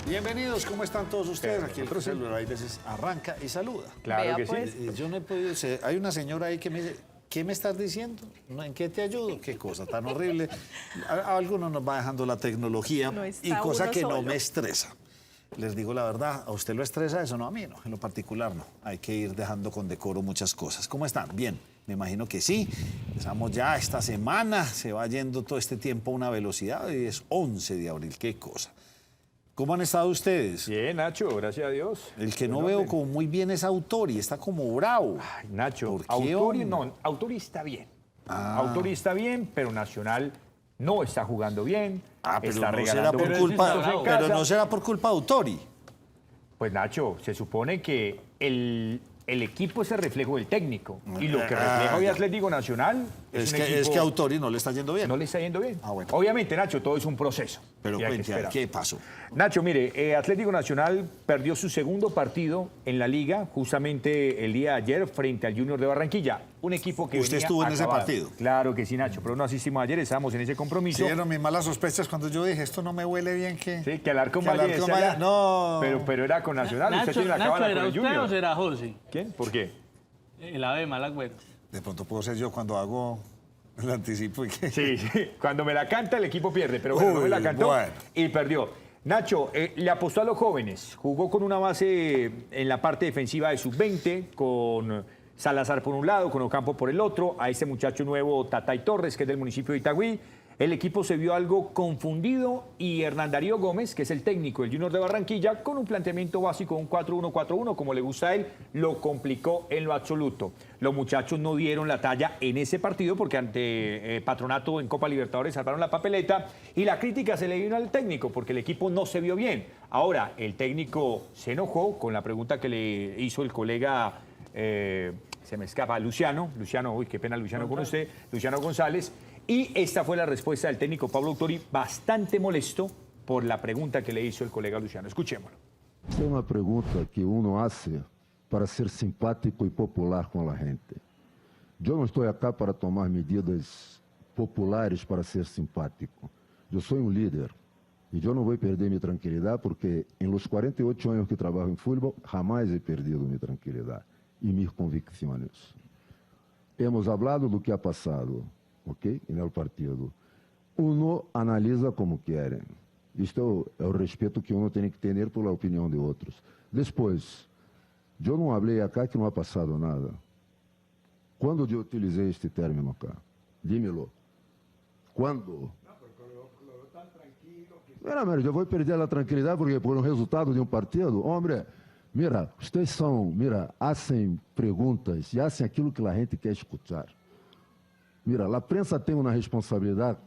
Bienvenidos, ¿cómo están todos ustedes? Aquí el celular hay veces arranca y saluda. Claro Vea, que pues. sí. Yo no he podido... Hay una señora ahí que me dice, ¿qué me estás diciendo? ¿En qué te ayudo? Qué cosa tan horrible. A algunos nos va dejando la tecnología No está y cosa uno que no solo. me estresa. Les digo la verdad, ¿a usted lo estresa eso? No, a mí no, en lo particular no. Hay que ir dejando con decoro muchas cosas. ¿Cómo están? Bien, me imagino que sí. Empezamos ya esta semana, se va yendo todo este tiempo a una velocidad y es 11 de abril, qué cosa. ¿Cómo han estado ustedes? Bien, Nacho, gracias a Dios. El que no Buen veo orden. como muy bien es Autori, está como bravo. Ay, Nacho, ¿Por qué, Autori, hombre? no, Autori está bien. Ah. Autori está bien, pero Nacional no está jugando bien. Pero está no será regalando por puntos culpa, en pero casa. no será por culpa de Autori. Pues Nacho, se supone que el equipo es el reflejo del técnico. Y lo que refleja hoy ya. Atlético Nacional es un Es equipo... que a Autori no le está yendo bien. no le está yendo bien. Ah, bueno. Obviamente, Nacho, todo es un proceso. Pero Y hay que cuente, a ver, esperar. ¿qué pasó? Nacho, mire, Atlético Nacional perdió su segundo partido en la Liga, justamente el día de ayer, frente al Junior de Barranquilla. Un equipo que ¿Usted venía estuvo en ese acabado. partido? Claro que sí, Nacho, pero no asistimos ayer, estábamos en ese compromiso. Sí, eran mis malas sospechas cuando yo dije, esto no me huele bien que... Sí, que Alarcón Que vaya y Alarcón decía, vaya- no. Pero era con Nacional, usted Nacho, tiene la cábala ¿era con el usted Junior. o será José? ¿Quién? ¿Por qué? El ave de Malagüero. De pronto puedo ser yo cuando hago el anticipo y que... Sí, sí, cuando me la canta el equipo pierde, pero bueno, no me la Uy, cantó bueno. y perdió. Nacho, le apostó a los jóvenes, jugó con una base en la parte defensiva de sub-20, con Salazar por un lado, con Ocampo por el otro, a este muchacho nuevo Tatay Torres, que es del municipio de Itagüí. El equipo se vio algo confundido y Hernán Darío Gómez, que es el técnico del Junior de Barranquilla, con un planteamiento básico, un 4-1-4-1, como le gusta a él, lo complicó en lo absoluto. Los muchachos no dieron la talla en ese partido porque ante Patronato en Copa Libertadores salvaron la papeleta y la crítica se le vino al técnico porque el equipo no se vio bien. Ahora, el técnico se enojó con la pregunta que le hizo el colega... se me escapa, Luciano, uy, qué pena Luciano con usted, Luciano González, y esta fue la respuesta del técnico Pablo Autori, bastante molesto por la pregunta que le hizo el colega Luciano. Escuchémoslo. Esta é uma pergunta que uno hace para ser simpático e popular com a gente. Eu não estou aqui para tomar medidas populares para ser simpático. Eu sou um líder e eu não vou perder minha tranquilidade porque em los 48 anos que trabalho em futebol, jamais he perdido minha tranquilidade e minhas convicções. Hemos hablado do que ha passado, ok? No partido. Uno analisa como quer. Isto é o respeito que uno tem que ter pela opinião de outros. Depois, eu não falei acá que não ha passado nada. Quando eu utilizei este término acá? Dímelo. Quando? Mira, eu vou perder a tranquilidade porque por um resultado de um partido, homem, mira, vocês são, hacen perguntas e hacen aquilo que a gente quer escutar. Mira, a prensa tem uma responsabilidade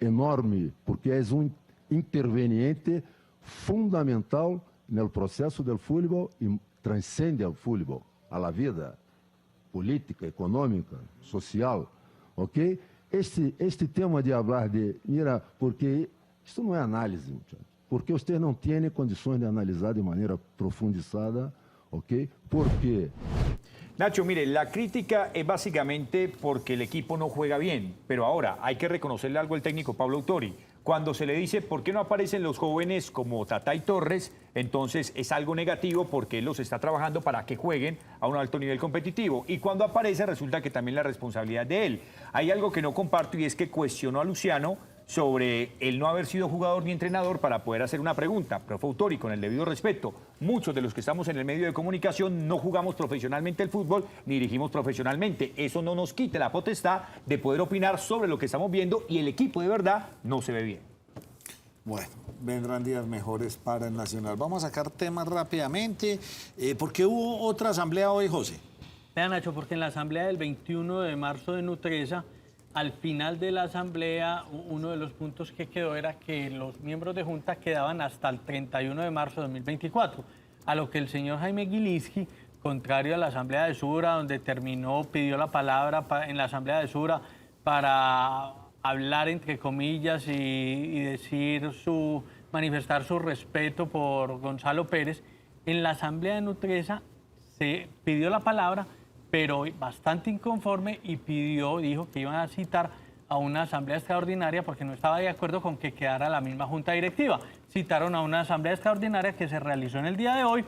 enorme porque é um interveniente fundamental no processo do futebol e transcende ao futebol, à vida política, econômica, social, ok? Este tema de falar de, mira, porque isso não é análise, muchachos, porque vocês não têm condições de analisar de maneira profundizada, ok? Por quê? Nacho, mire, la crítica es básicamente porque el equipo no juega bien, pero ahora hay que reconocerle algo al técnico Pablo Autori. Cuando se le dice por qué no aparecen los jóvenes como Tatay Torres, entonces es algo negativo porque él los está trabajando para que jueguen a un alto nivel competitivo. Y cuando aparece resulta que también la responsabilidad de él. Hay algo que no comparto y es que cuestionó a Luciano sobre el no haber sido jugador ni entrenador para poder hacer una pregunta. Profe Autori, con el debido respeto, muchos de los que estamos en el medio de comunicación no jugamos profesionalmente el fútbol ni dirigimos profesionalmente. Eso no nos quita la potestad de poder opinar sobre lo que estamos viendo y el equipo de verdad no se ve bien. Bueno, vendrán días mejores para el Nacional. Vamos a sacar temas rápidamente. ¿Por qué hubo otra asamblea hoy, José? Vean, Nacho, porque en la asamblea del 21 de marzo de Nutresa, al final de la asamblea, uno de los puntos que quedó era que los miembros de Junta quedaban hasta el 31 de marzo de 2024, a lo que el señor Jaime Gilinski, contrario a la asamblea de Sura, donde pidió la palabra en la asamblea de Sura para hablar entre comillas y manifestar su respeto por Gonzalo Pérez, en la asamblea de Nutresa se pidió la palabra, pero bastante inconforme y dijo que iban a citar a una asamblea extraordinaria porque no estaba de acuerdo con que quedara la misma junta directiva. Citaron a una asamblea extraordinaria que se realizó en el día de hoy,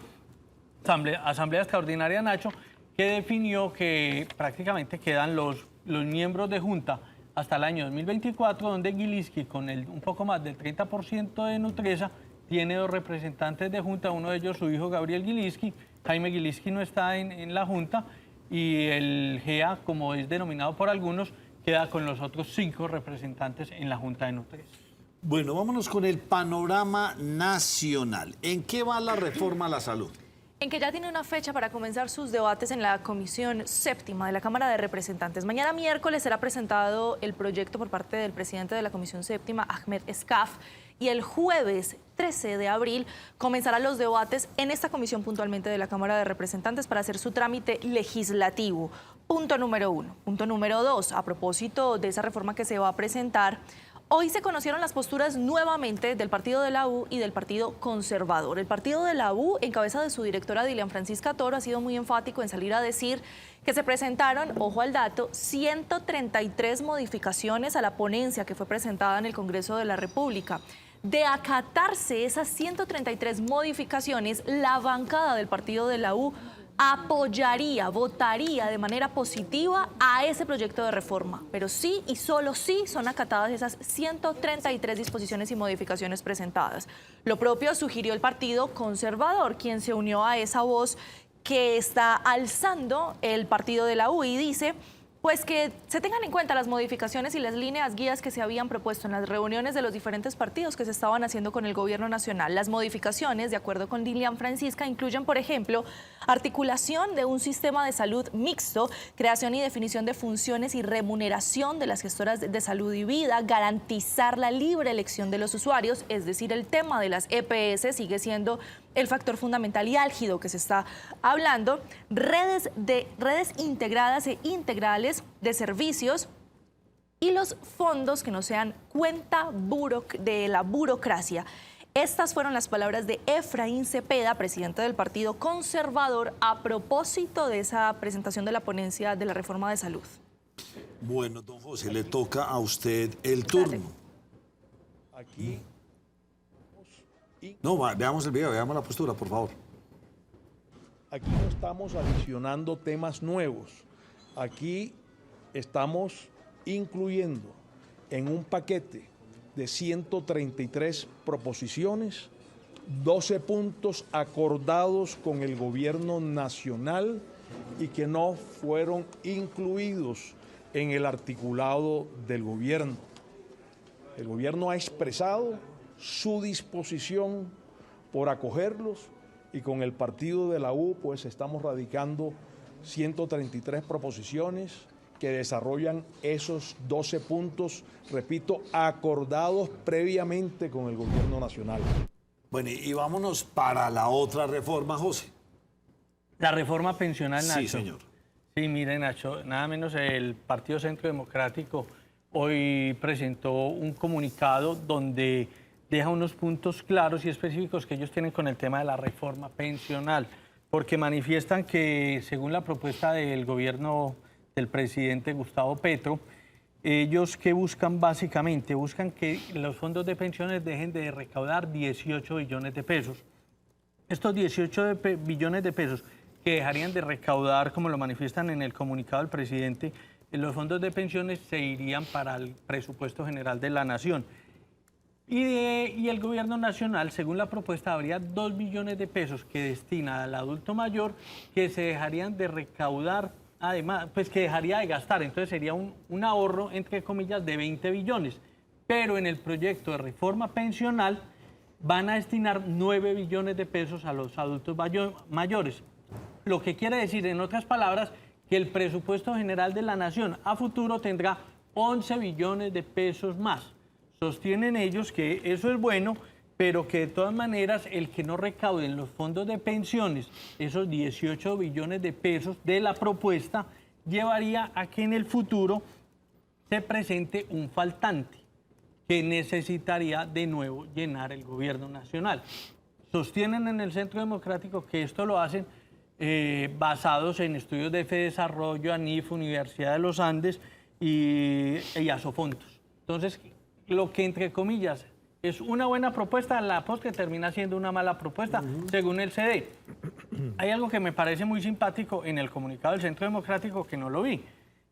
asamblea extraordinaria, Nacho, que definió que prácticamente quedan los miembros de junta hasta el año 2024, donde Gilinski, con un poco más del 30% de Nutresa, tiene 2 representantes de junta, uno de ellos su hijo Gabriel Gilinski. Jaime Gilinski no está en la junta, y el GEA, como es denominado por algunos, queda con los otros 5 representantes en la junta de Nutresa. Bueno, vámonos con el panorama nacional. ¿En qué va la reforma a la salud? En que ya tiene una fecha para comenzar sus debates en la Comisión Séptima de la Cámara de Representantes. Mañana miércoles será presentado el proyecto por parte del presidente de la Comisión Séptima, Ahmed Escaf, y el jueves 13 de abril comenzarán los debates en esta comisión puntualmente de la Cámara de Representantes para hacer su trámite legislativo. Punto número 1. Punto número 2. A propósito de esa reforma que se va a presentar, hoy se conocieron las posturas nuevamente del partido de la U y del partido conservador. El partido de la U, en cabeza de su directora Dilian Francisca Toro, ha sido muy enfático en salir a decir que se presentaron, ojo al dato, 133 modificaciones a la ponencia que fue presentada en el Congreso de la República. De acatarse esas 133 modificaciones, la bancada del partido de la U apoyaría, votaría de manera positiva a ese proyecto de reforma. Pero sí y solo sí son acatadas esas 133 disposiciones y modificaciones presentadas. Lo propio sugirió el Partido Conservador, quien se unió a esa voz que está alzando el partido de la U y dice pues que se tengan en cuenta las modificaciones y las líneas guías que se habían propuesto en las reuniones de los diferentes partidos que se estaban haciendo con el gobierno nacional. Las modificaciones, de acuerdo con Dilian Francisca, incluyen, por ejemplo, articulación de un sistema de salud mixto, creación y definición de funciones y remuneración de las gestoras de salud y vida, garantizar la libre elección de los usuarios, es decir, el tema de las EPS sigue siendo el factor fundamental y álgido que se está hablando, redes integradas e integrales de servicios y los fondos que no sean cuenta de la burocracia. Estas fueron las palabras de Efraín Cepeda, presidente del Partido Conservador, a propósito de esa presentación de la ponencia de la reforma de salud. Bueno, don José, le toca a usted el turno. Aquí. No, veamos el video, veamos la postura, por favor. Aquí no estamos adicionando temas nuevos. Aquí estamos incluyendo en un paquete de 133 proposiciones, 12 puntos acordados con el gobierno nacional y que no fueron incluidos en el articulado del gobierno. El gobierno ha expresado su disposición por acogerlos y con el partido de la U pues estamos radicando 133 proposiciones que desarrollan esos 12 puntos, repito, acordados previamente con el gobierno nacional. Bueno, y vámonos para la otra reforma, José. La reforma pensional, Nacho. Sí, señor. Sí, mire, Nacho, nada menos el Partido Centro Democrático hoy presentó un comunicado donde deja unos puntos claros y específicos que ellos tienen con el tema de la reforma pensional, porque manifiestan que, según la propuesta del gobierno del presidente Gustavo Petro, ellos que buscan básicamente, buscan que los fondos de pensiones dejen de recaudar 18 billones de pesos. Estos 18 billones de pesos que dejarían de recaudar, como lo manifiestan en el comunicado del presidente, los fondos de pensiones se irían para el presupuesto general de la nación. Y el gobierno nacional, según la propuesta, habría 2 billones de pesos que destina al adulto mayor que se dejarían de recaudar, además, pues que dejaría de gastar. Entonces sería un ahorro, entre comillas, de 20 billones. Pero en el proyecto de reforma pensional van a destinar 9 billones de pesos a los adultos mayores. Lo que quiere decir, en otras palabras, que el presupuesto general de la nación a futuro tendrá 11 billones de pesos más. Sostienen ellos que eso es bueno, pero que de todas maneras el que no recauden los fondos de pensiones, esos 18 billones de pesos de la propuesta, llevaría a que en el futuro se presente un faltante que necesitaría de nuevo llenar el gobierno nacional. Sostienen en el Centro Democrático que esto lo hacen basados en estudios de FEDesarrollo, ANIF, Universidad de los Andes, y Asofondos. Entonces, lo que entre comillas es una buena propuesta, la postre termina siendo una mala propuesta, según el CD. Hay algo que me parece muy simpático en el comunicado del Centro Democrático que no lo vi,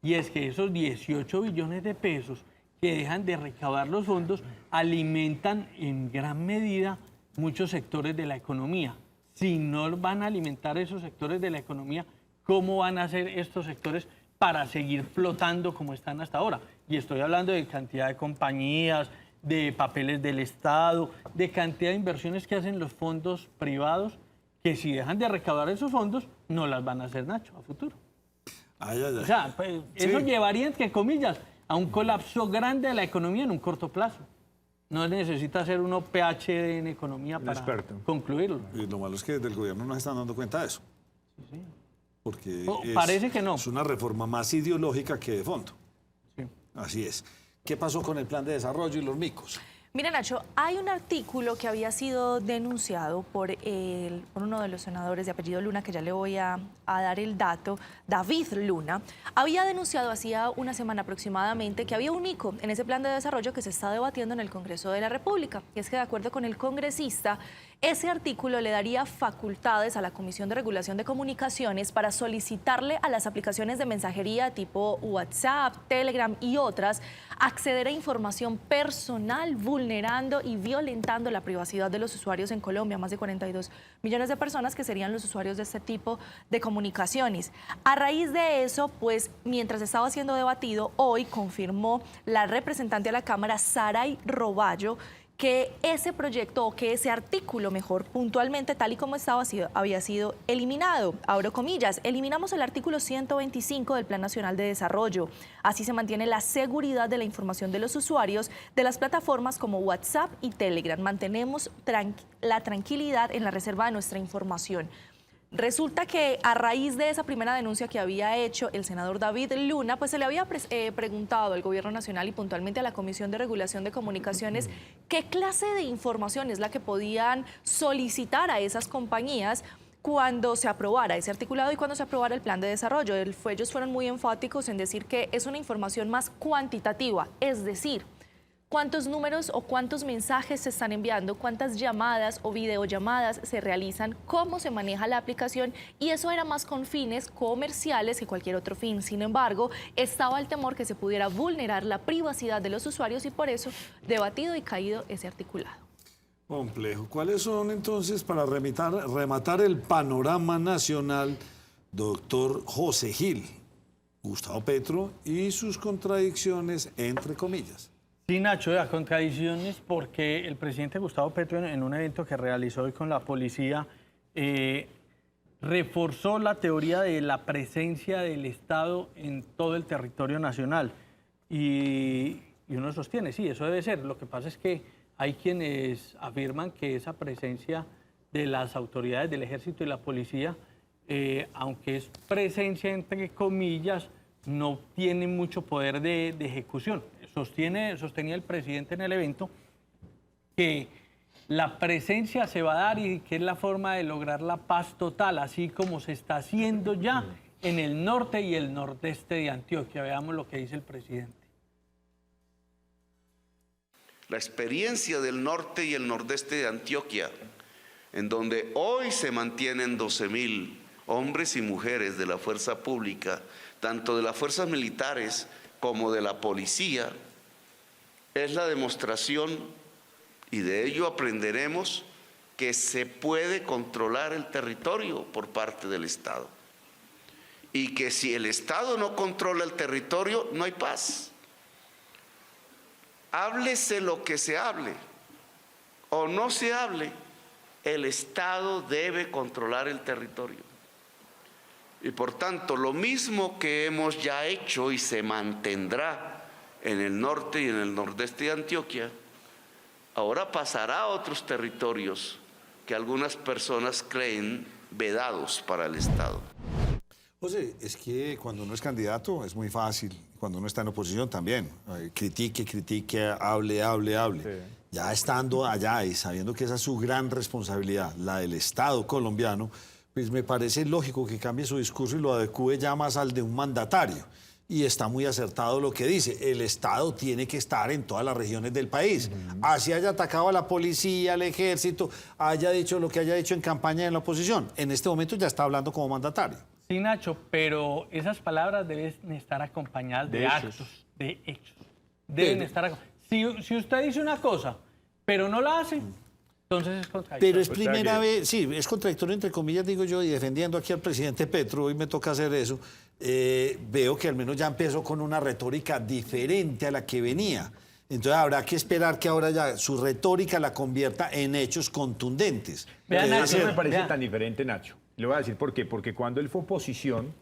y es que esos 18 billones de pesos que dejan de recaudar los fondos alimentan en gran medida muchos sectores de la economía. Si no van a alimentar esos sectores de la economía, ¿cómo van a hacer estos sectores para seguir flotando como están hasta ahora? Y estoy hablando de cantidad de compañías, de papeles del Estado, de cantidad de inversiones que hacen los fondos privados, que si dejan de recaudar esos fondos, no las van a hacer, Nacho, a futuro. Ay, ay, ay. O sea, pues, eso llevaría, entre comillas, a un colapso grande de la economía en un corto plazo. No necesita hacer uno PhD en economía para concluirlo. Y lo malo es que desde el gobierno no se están dando cuenta de eso. Sí. Porque parece que no. Es una reforma más ideológica que de fondo. Sí. Así es. ¿Qué pasó con el plan de desarrollo y los micos? Mira, Nacho, hay un artículo que había sido denunciado por uno de los senadores de apellido Luna, que ya le voy a dar el dato, David Luna. Había denunciado hacía una semana aproximadamente que había un ICO en ese plan de desarrollo que se está debatiendo en el Congreso de la República. Y es que de acuerdo con el congresista, ese artículo le daría facultades a la Comisión de Regulación de Comunicaciones para solicitarle a las aplicaciones de mensajería tipo WhatsApp, Telegram y otras acceder a información personal, vulnerando y violentando la privacidad de los usuarios en Colombia, más de 42 millones de personas que serían los usuarios de este tipo de comunicaciones. A raíz de eso, pues mientras estaba siendo debatido, hoy confirmó la representante de la Cámara, Saray Roballo, que ese proyecto, o que ese artículo, mejor, puntualmente, tal y como estaba, había sido eliminado. Abro comillas, eliminamos el artículo 125 del Plan Nacional de Desarrollo. Así se mantiene la seguridad de la información de los usuarios de las plataformas como WhatsApp y Telegram. Mantenemos la tranquilidad en la reserva de nuestra información. Resulta que a raíz de esa primera denuncia que había hecho el senador David Luna, pues se le había preguntado al Gobierno Nacional y puntualmente a la Comisión de Regulación de Comunicaciones qué clase de información es la que podían solicitar a esas compañías cuando se aprobara ese articulado y cuando se aprobara el plan de desarrollo. Ellos fueron muy enfáticos en decir que es una información más cuantitativa, es decir, cuántos números o cuántos mensajes se están enviando, cuántas llamadas o videollamadas se realizan, cómo se maneja la aplicación, y eso era más con fines comerciales que cualquier otro fin. Sin embargo, estaba el temor que se pudiera vulnerar la privacidad de los usuarios y por eso debatido y caído ese articulado. Complejo. ¿Cuáles son entonces, para rematar el panorama nacional, doctor José Gil, Gustavo Petro y sus contradicciones, entre comillas? Sí, Nacho, las contradicciones, porque el presidente Gustavo Petro, en un evento que realizó hoy con la policía, reforzó la teoría de la presencia del Estado en todo el territorio nacional. Y uno sostiene, sí, eso debe ser. Lo que pasa es que hay quienes afirman que esa presencia de las autoridades del Ejército y la policía, aunque es presencia entre comillas, no tiene mucho poder de ejecución. Sostenía el presidente en el evento que la presencia se va a dar y que es la forma de lograr la paz total, así como se está haciendo ya en el norte y el nordeste de Antioquia. Veamos lo que dice el presidente. La experiencia del norte y el nordeste de Antioquia, en donde hoy se mantienen 12.000 hombres y mujeres de la fuerza pública, tanto de las fuerzas militares como de la policía, es la demostración, y de ello aprenderemos, que se puede controlar el territorio por parte del Estado. Y que si el Estado no controla el territorio, no hay paz. Háblese lo que se hable o no se hable, el Estado debe controlar el territorio. Y por tanto, lo mismo que hemos ya hecho y se mantendrá en el norte y en el nordeste de Antioquia, ahora pasará a otros territorios que algunas personas creen vedados para el Estado. José, es que cuando uno es candidato es muy fácil, cuando uno está en oposición también. Critique, hable. Sí. Ya estando allá y sabiendo que esa es su gran responsabilidad, la del Estado colombiano, pues me parece lógico que cambie su discurso y lo adecúe ya más al de un mandatario. y está muy acertado lo que dice. El Estado tiene que estar en todas las regiones del país. Así haya atacado a la policía, al ejército, haya dicho lo que haya dicho en campaña en la oposición. En este momento ya está hablando como mandatario. Sí, Nacho, pero esas palabras deben estar acompañadas de actos, de hechos. Deben estar acompañadas. Si usted dice una cosa, pero no la hace, entonces es contradictorio. Pero es primera vez, sí, es contradictorio entre comillas, digo yo, y defendiendo aquí al presidente Petro, hoy me toca hacer eso, veo que al menos ya empezó con una retórica diferente a la que venía. Entonces habrá que esperar que ahora ya su retórica la convierta en hechos contundentes. Vean, A Nacho, mí no me parece vean. tan diferente, Nacho. Le voy a decir por qué. Porque cuando él fue oposición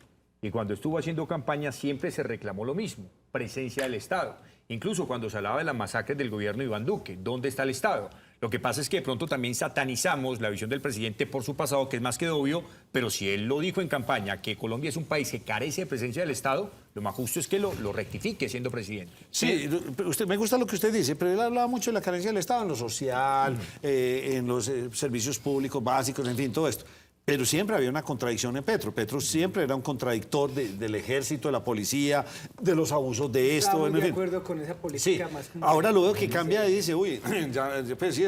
y cuando estuvo haciendo campaña siempre se reclamó lo mismo, presencia del Estado. Incluso cuando se hablaba de las masacres del gobierno de Iván Duque, ¿dónde está el Estado? Lo que pasa es que de pronto también satanizamos la visión del presidente por su pasado, que es más que obvio, pero si él lo dijo en campaña, que Colombia es un país que carece de presencia del Estado, lo más justo es que lo rectifique siendo presidente. Sí, me gusta lo que usted dice, pero él hablaba mucho de la carencia del Estado en lo social, en los servicios públicos básicos, en fin, todo esto. Pero siempre había una contradicción en Petro. Petro siempre era un contradictor del ejército, de la policía, de los abusos de esto. Estamos en de fin. acuerdo con esa Sí, política más como... ahora lo veo que cambia y dice, uy, pues sí, yo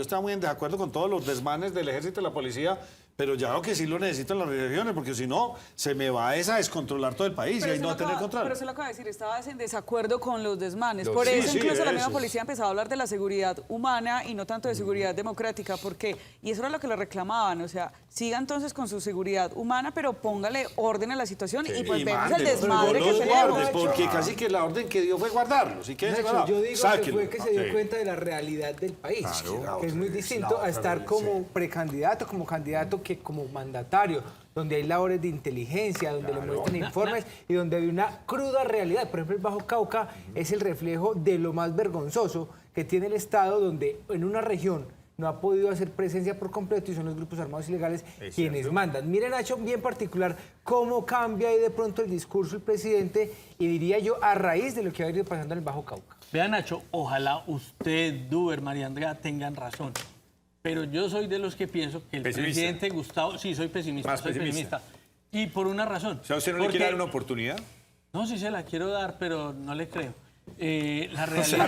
estaba muy en desacuerdo con todos los desmanes del ejército y la policía, pero ya lo que sí lo necesito en las regiones, porque si no, se me va a descontrolar todo el país y ahí no va a tener control. Pero eso lo acaba de decir, estabas en desacuerdo con los desmanes. Los- Por sí, eso sí, incluso la misma eso. policía empezaba a hablar de la seguridad humana y no tanto de seguridad democrática. ¿Por qué? Y eso era lo que le reclamaban. O sea, siga entonces con su seguridad humana, pero póngale orden a la situación y pues Y vemos el mándelos, desmadre no que los tenemos. guarde, porque casi que la orden que dio fue guardarlos. ¿Y qué Nacho, yo digo que Sáquenlo. fue que se dio Sí. cuenta de la realidad del país, Claro. que es muy distinto a estar como precandidato, como candidato que como mandatario, donde hay labores de inteligencia, donde le muestran informes y donde hay una cruda realidad. Por ejemplo, el Bajo Cauca es el reflejo de lo más vergonzoso que tiene el Estado, donde en una región no ha podido hacer presencia por completo y son los grupos armados ilegales quienes mandan. Miren, Nacho, bien particular, cómo cambia ahí de pronto el discurso del presidente y diría yo a raíz de lo que ha ido pasando en el Bajo Cauca. Vean, Nacho, ojalá usted, Duber, María Andrea tengan razón. Pero yo soy de los que pienso que el Pesimista. presidente Gustavo... Sí, soy pesimista, Más soy pesimista. Y por una razón. O sea, ¿usted no le Porque- quiere dar una oportunidad? No, sí se la quiero dar, pero no le creo. La realidad...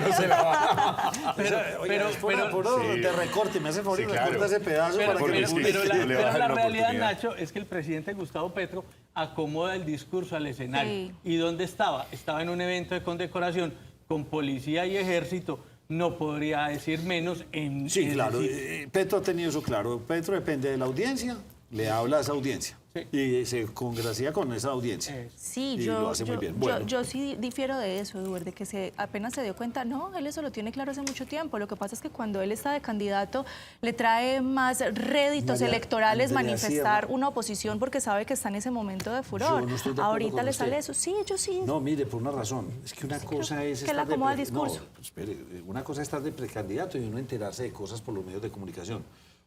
De recorte, me hace favor y Sí, claro. recorta ese pedazo Pero, para que pero- le publique. pero la, le pero bajan la una realidad, oportunidad. Nacho, es que el presidente Gustavo Petro acomoda el discurso al escenario. Sí. ¿Y dónde estaba? Estaba en un evento de condecoración con policía y ejército. No podría decir menos en... Sí, es claro. decir, Petro ha tenido eso claro. Petro depende de la audiencia, le habla a esa audiencia. Sí. Y se congracia con esa audiencia. Sí, Y lo hace muy bien. Bueno. yo sí difiero de eso, Eduardo, de que apenas se dio cuenta, no, él eso lo tiene claro hace mucho tiempo. Lo que pasa es que cuando él está de candidato le trae más réditos María electorales Andrea manifestar Sierra. una oposición porque sabe que está en ese momento de furor. Yo no estoy de acuerdo Ahorita con le usted. sale eso. Sí, yo sí. No, mire, por una razón. Es que una cosa es que le acomoda el discurso. No, espere, una cosa es estar de precandidato y uno enterarse de cosas por los medios de comunicación.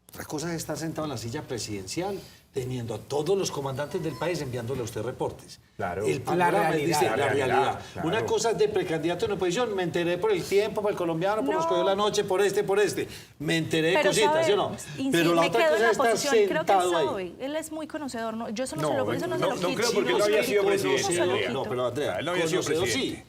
Otra cosa es estar sentado en la silla presidencial, teniendo a todos los comandantes del país enviándole a usted reportes. Claro. El panorama es realidad. decir, la realidad. Claro. Una cosa es de precandidato en oposición, me enteré por el tiempo, por el colombiano, por No. los cogió la noche, por este. Me enteré de Pero cositas, sabe, ¿sí o no? Pero la me otra quedo en cosa la es estar posición, creo que él sentado ahí. sabe. Él es muy conocedor, ¿no? Yo eso no, No, se lo, eso no, no, se lo no quito. creo porque no había sido presidente. No se lo No, quito. pero Andrea, Él no había sido conocedor presidente. sí,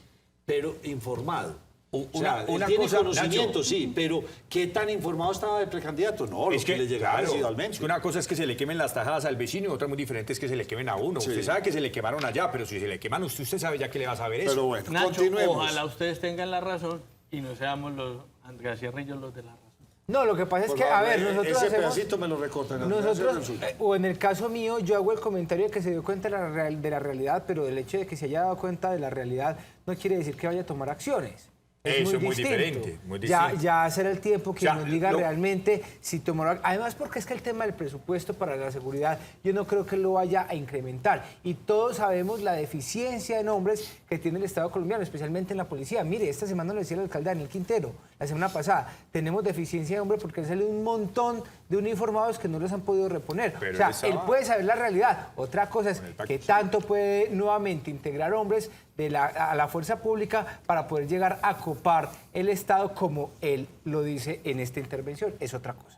pero informado. O sea, Una él tiene cosa, conocimiento, Nacho. sí, pero ¿qué tan informado estaba de precandidato? No, lo que le llegaba claro, residualmente. es que una cosa es que se le quemen las tajadas al vecino y otra muy diferente es que se le quemen a uno. Usted sabe que se le quemaron allá, pero si se le queman a usted, usted sabe ya que le va a saber eso. Pero bueno, Nacho, continuemos. ojalá ustedes tengan la razón y no seamos los Andrea Sierra y yo los de la razón. No, lo que pasa es Por que, a favor, ver, nosotros ese hacemos... pedacito me lo recortan. Nosotros, o en el caso mío, yo hago el comentario de que se dio cuenta de la realidad, pero el hecho de que se haya dado cuenta de la realidad no quiere decir que vaya a tomar acciones. Eso es muy distinto. diferente, muy Ya, distinto. ya será el tiempo que O sea, nos diga lo- realmente si tomará... Además, porque es que el tema del presupuesto para la seguridad, yo no creo que lo vaya a incrementar. Y todos sabemos la deficiencia de nombres que tiene el Estado colombiano, especialmente en la policía. Mire, esta semana lo decía el alcalde Daniel Quintero, la semana pasada, tenemos deficiencia de hombres porque han salido un montón de uniformados que no los han podido reponer. Pero o sea, él estaba- él puede saber la realidad. Otra cosa es el pacto, que sí. tanto puede nuevamente integrar hombres a la fuerza pública para poder llegar a copar el Estado como él lo dice en esta intervención. Es otra cosa.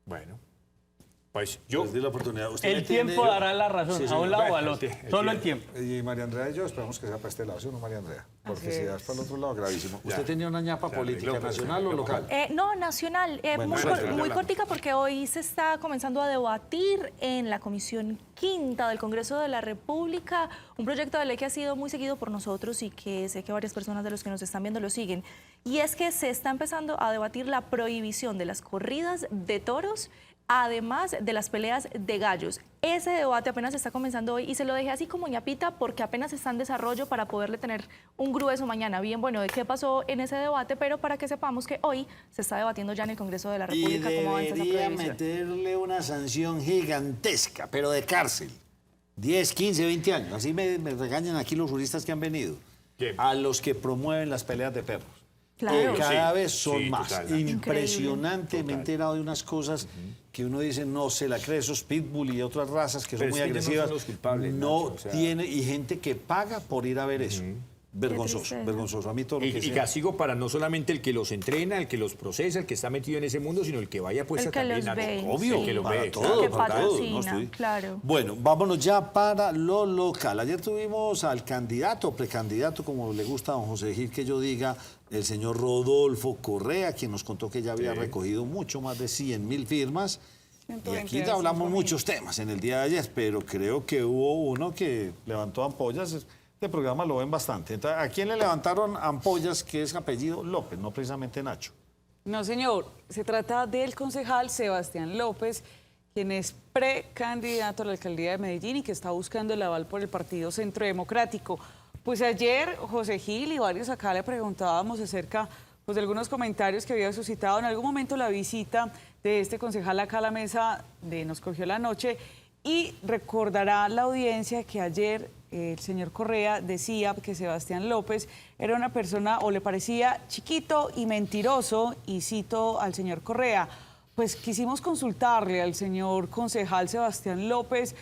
Bueno. Pues yo... Les di la oportunidad. Usted El me tiene- tiempo dará la razón, Sí, a señor. un lado o Bueno, al otro. sí, Solo el tiempo. Y María Andrea y yo esperamos que sea para este lado, ¿sí o no, María Andrea? Porque Así si es. das para el otro lado, gravísimo. ¿Usted tenía una ñapa política nacional o local? No, nacional. Muy cortica porque hoy se está comenzando a debatir en la Comisión Quinta del Congreso de la República un proyecto de ley que ha sido muy seguido por nosotros y que sé que varias personas de los que nos están viendo lo siguen. Y es que se está empezando a debatir la prohibición de las corridas de toros, además de las peleas de gallos. Ese debate apenas está comenzando hoy y se lo dejé así como ñapita porque apenas está en desarrollo para poderle tener un grueso mañana bien bueno de qué pasó en ese debate, pero para que sepamos que hoy se está debatiendo ya en el Congreso de la Y República cómo avanza esa debería prohibición. meterle una sanción gigantesca, pero de cárcel. 10, 15, 20 años. Así me regañan aquí los juristas que han venido. ¿Qué? A los que promueven las peleas de perros. Claro. Que cada Sí, vez son sí, más. total, Nacho. Impresionante. Me he enterado de unas cosas que uno dice, no se la cree, esos pitbull y otras razas que son Pero muy es que ellos no agresivas. son los culpables, No Nacho, o sea. tiene, y gente que paga por ir a ver eso. Vergonzoso, tristeza. vergonzoso. A mí todo lo que Y sea. castigo para no solamente el que los entrena, el que los procesa, el que está metido en ese mundo, sino el que vaya pues El que también los a ve, Obvio, sí. que lo para ve, todo, que para todo. patrocina, claro. Bueno, vámonos ya para lo local. Ayer tuvimos al candidato, precandidato, como le gusta a don José Gil que yo diga, el señor Rodolfo Correa, quien nos contó que ya había recogido mucho más de 100.000 firmas. Y 120 aquí ya hablamos 100.000. muchos temas en el día de ayer, pero creo que hubo uno que levantó ampollas. Este programa lo ven bastante. Entonces, ¿a quién le levantaron ampollas que es apellido López, no precisamente Nacho? No, señor. Se trata del concejal Sebastián López, quien es precandidato a la alcaldía de Medellín y que está buscando el aval por el Partido Centro Democrático. Pues ayer José Gil y varios acá le preguntábamos acerca pues, de algunos comentarios que había suscitado en algún momento la visita de este concejal acá a la mesa de Nos Cogió la Noche. Y recordará la audiencia que ayer el señor Correa decía que Sebastián López era una persona o le parecía chiquito y mentiroso, y cito al señor Correa. Pues quisimos consultarle al señor concejal Sebastián López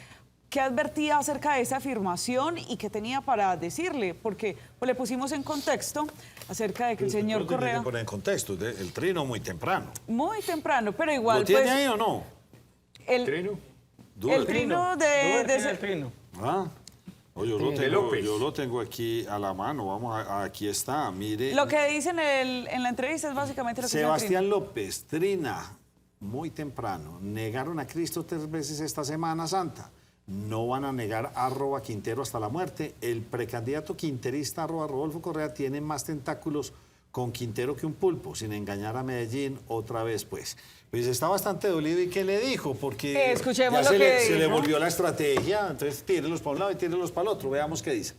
qué advertía acerca de esa afirmación y qué tenía para decirle, porque pues, le pusimos en contexto acerca de que el señor Correa... Poner en contexto, el trino muy temprano. Muy temprano, pero igual ¿Lo tiene pues... ahí o no? El, Trino. el trino de El ese- trino. Ah, oh, yo, lo De tengo, López. yo lo tengo aquí a la mano. Vamos, aquí está, mire. Lo que dice en la entrevista es básicamente lo que dice el Sebastián López, Trina, muy temprano. Negaron a Cristo 3 veces esta Semana Santa. No van a negar a Quintero hasta la muerte. El precandidato quinterista Rodolfo Correa tiene más tentáculos con Quintero que un pulpo, sin engañar a Medellín otra vez, pues. Pues está bastante dolido. ¿Y qué le dijo? Porque Escuchemos ya lo que se le dijo. volvió la estrategia. Entonces, tírelos para un lado y tírelos para el otro. Veamos qué dice.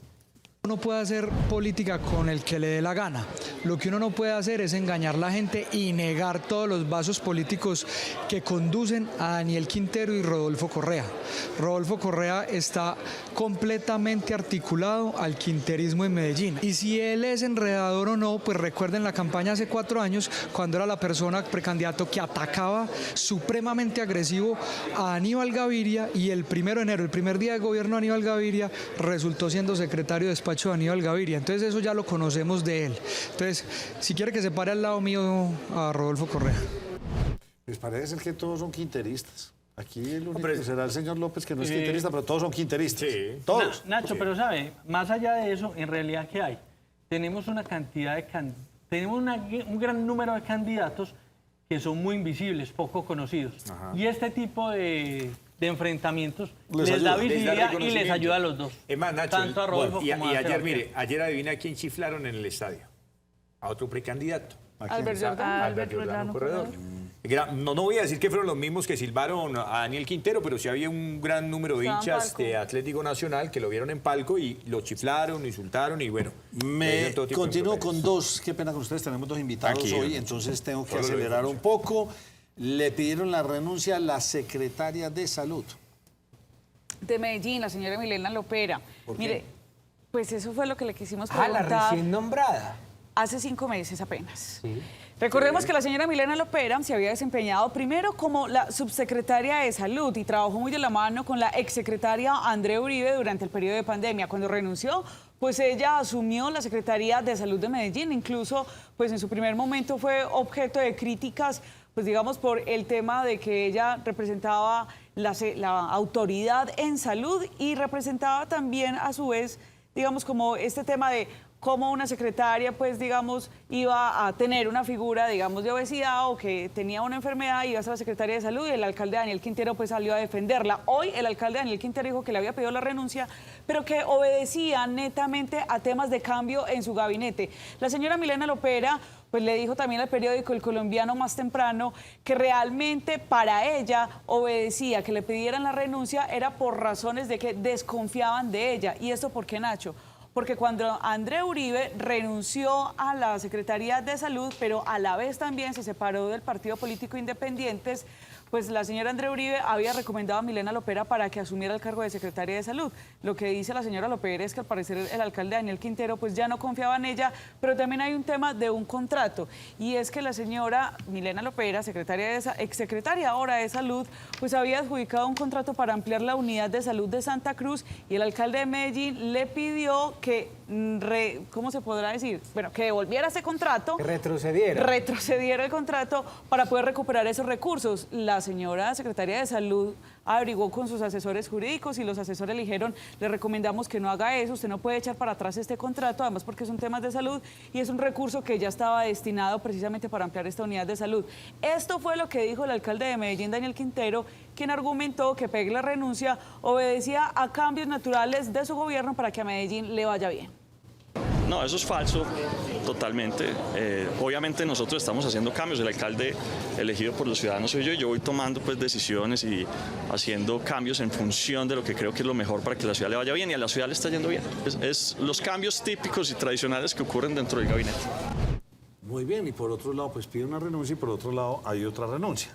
Uno puede hacer política con el que le dé la gana. Lo que uno no puede hacer es engañar a la gente y negar todos los vasos políticos que conducen a Daniel Quintero y Rodolfo Correa. Rodolfo Correa está completamente articulado al quinterismo en Medellín. Y si él es enredador o no, pues recuerden la campaña hace 4 años, cuando era la persona precandidato que atacaba supremamente agresivo a Aníbal Gaviria, y el 1 de enero, el primer día de gobierno de Aníbal Gaviria, resultó siendo secretario de despacho de Aníbal Gaviria. Entonces eso ya lo conocemos de él. Entonces, si quiere que se pare al lado mío a Rodolfo Correa. Pues parece ser que todos son quinteristas. Aquí el único pero- será el señor López, que no es quinterista, pero todos son quinteristas. Sí. Todos. Nacho, pero sabe, más allá de eso, en realidad, ¿qué hay? Tenemos una cantidad de tenemos un gran número de candidatos que son muy invisibles, poco conocidos. Y este tipo de enfrentamientos Les les, da ayuda. visibilidad y les reconocimiento. ayuda a los dos. Es más, Nacho, Tanto a Rodolfo y como a ayer, Sebastián. mire, ayer adivina a quién chiflaron en el estadio. A otro precandidato. Albert Jordán. Albert Jordano Corredor. No voy a decir que fueron los mismos que silbaron a Daniel Quintero, pero sí había un gran número de Estaban hinchas palco. de Atlético Nacional que lo vieron en palco y lo chiflaron, insultaron y bueno. le Me dieron todo tipo de continúo con improperios. 2, qué pena con ustedes, tenemos 2 invitados Tranquilo. hoy, entonces tengo que Solo lo acelerar digo. un poco. Le pidieron la renuncia a la secretaria de Salud. de Medellín, la señora Milena Lopera. ¿Por qué? Mire, pues eso fue lo que le quisimos Ah, la preguntar recién nombrada. hace 5 meses apenas. Recordemos que la señora Milena Lopera se había desempeñado primero como la subsecretaria de Salud y trabajó muy de la mano con la exsecretaria Andrea Uribe durante el periodo de pandemia. Cuando renunció, pues ella asumió la Secretaría de Salud de Medellín. Incluso, pues en su primer momento fue objeto de críticas pues digamos por el tema de que ella representaba la autoridad en salud y representaba también a su vez, digamos, como este tema de cómo una secretaria, pues, digamos, iba a tener una figura, digamos, de obesidad o que tenía una enfermedad, iba a ser la secretaria de salud y el alcalde Daniel Quintero, pues, salió a defenderla. Hoy el alcalde Daniel Quintero dijo que le había pedido la renuncia, pero que obedecía netamente a temas de cambio en su gabinete. La señora Milena Lopera, pues, le dijo también al periódico El Colombiano más temprano que realmente para ella obedecía que le pidieran la renuncia era por razones de que desconfiaban de ella. ¿Y esto por qué, Nacho? Porque cuando André Uribe renunció a la Secretaría de Salud, pero a la vez también se separó del Partido Político Independientes, pues la señora André Uribe había recomendado a Milena Lopera para que asumiera el cargo de secretaria de Salud. Lo que dice la señora Lopera es que al parecer el alcalde Daniel Quintero pues ya no confiaba en ella, pero también hay un tema de un contrato, y es que la señora Milena Lopera, exsecretaria ahora de Salud, pues había adjudicado un contrato para ampliar la unidad de salud de Santa Cruz, y el alcalde de Medellín le pidió que, ¿cómo se podrá decir? Bueno, que devolviera ese contrato. Que retrocediera. Retrocediera el contrato para poder recuperar esos recursos. La señora secretaria de Salud averiguó con sus asesores jurídicos y los asesores le dijeron, le recomendamos que no haga eso, usted no puede echar para atrás este contrato, además porque son temas de salud y es un recurso que ya estaba destinado precisamente para ampliar esta unidad de salud. Esto fue lo que dijo el alcalde de Medellín, Daniel Quintero, quien argumentó que pegue la renuncia obedecía a cambios naturales de su gobierno para que a Medellín le vaya bien. No, eso es falso, totalmente. Obviamente nosotros estamos haciendo cambios, el alcalde elegido por los ciudadanos soy yo, y yo voy tomando pues decisiones y haciendo cambios en función de lo que creo que es lo mejor para que la ciudad le vaya bien, y a la ciudad le está yendo bien. Es los cambios típicos y tradicionales que ocurren dentro del gabinete. Muy bien, y por otro lado, pues pide una renuncia y por otro lado hay otra renuncia.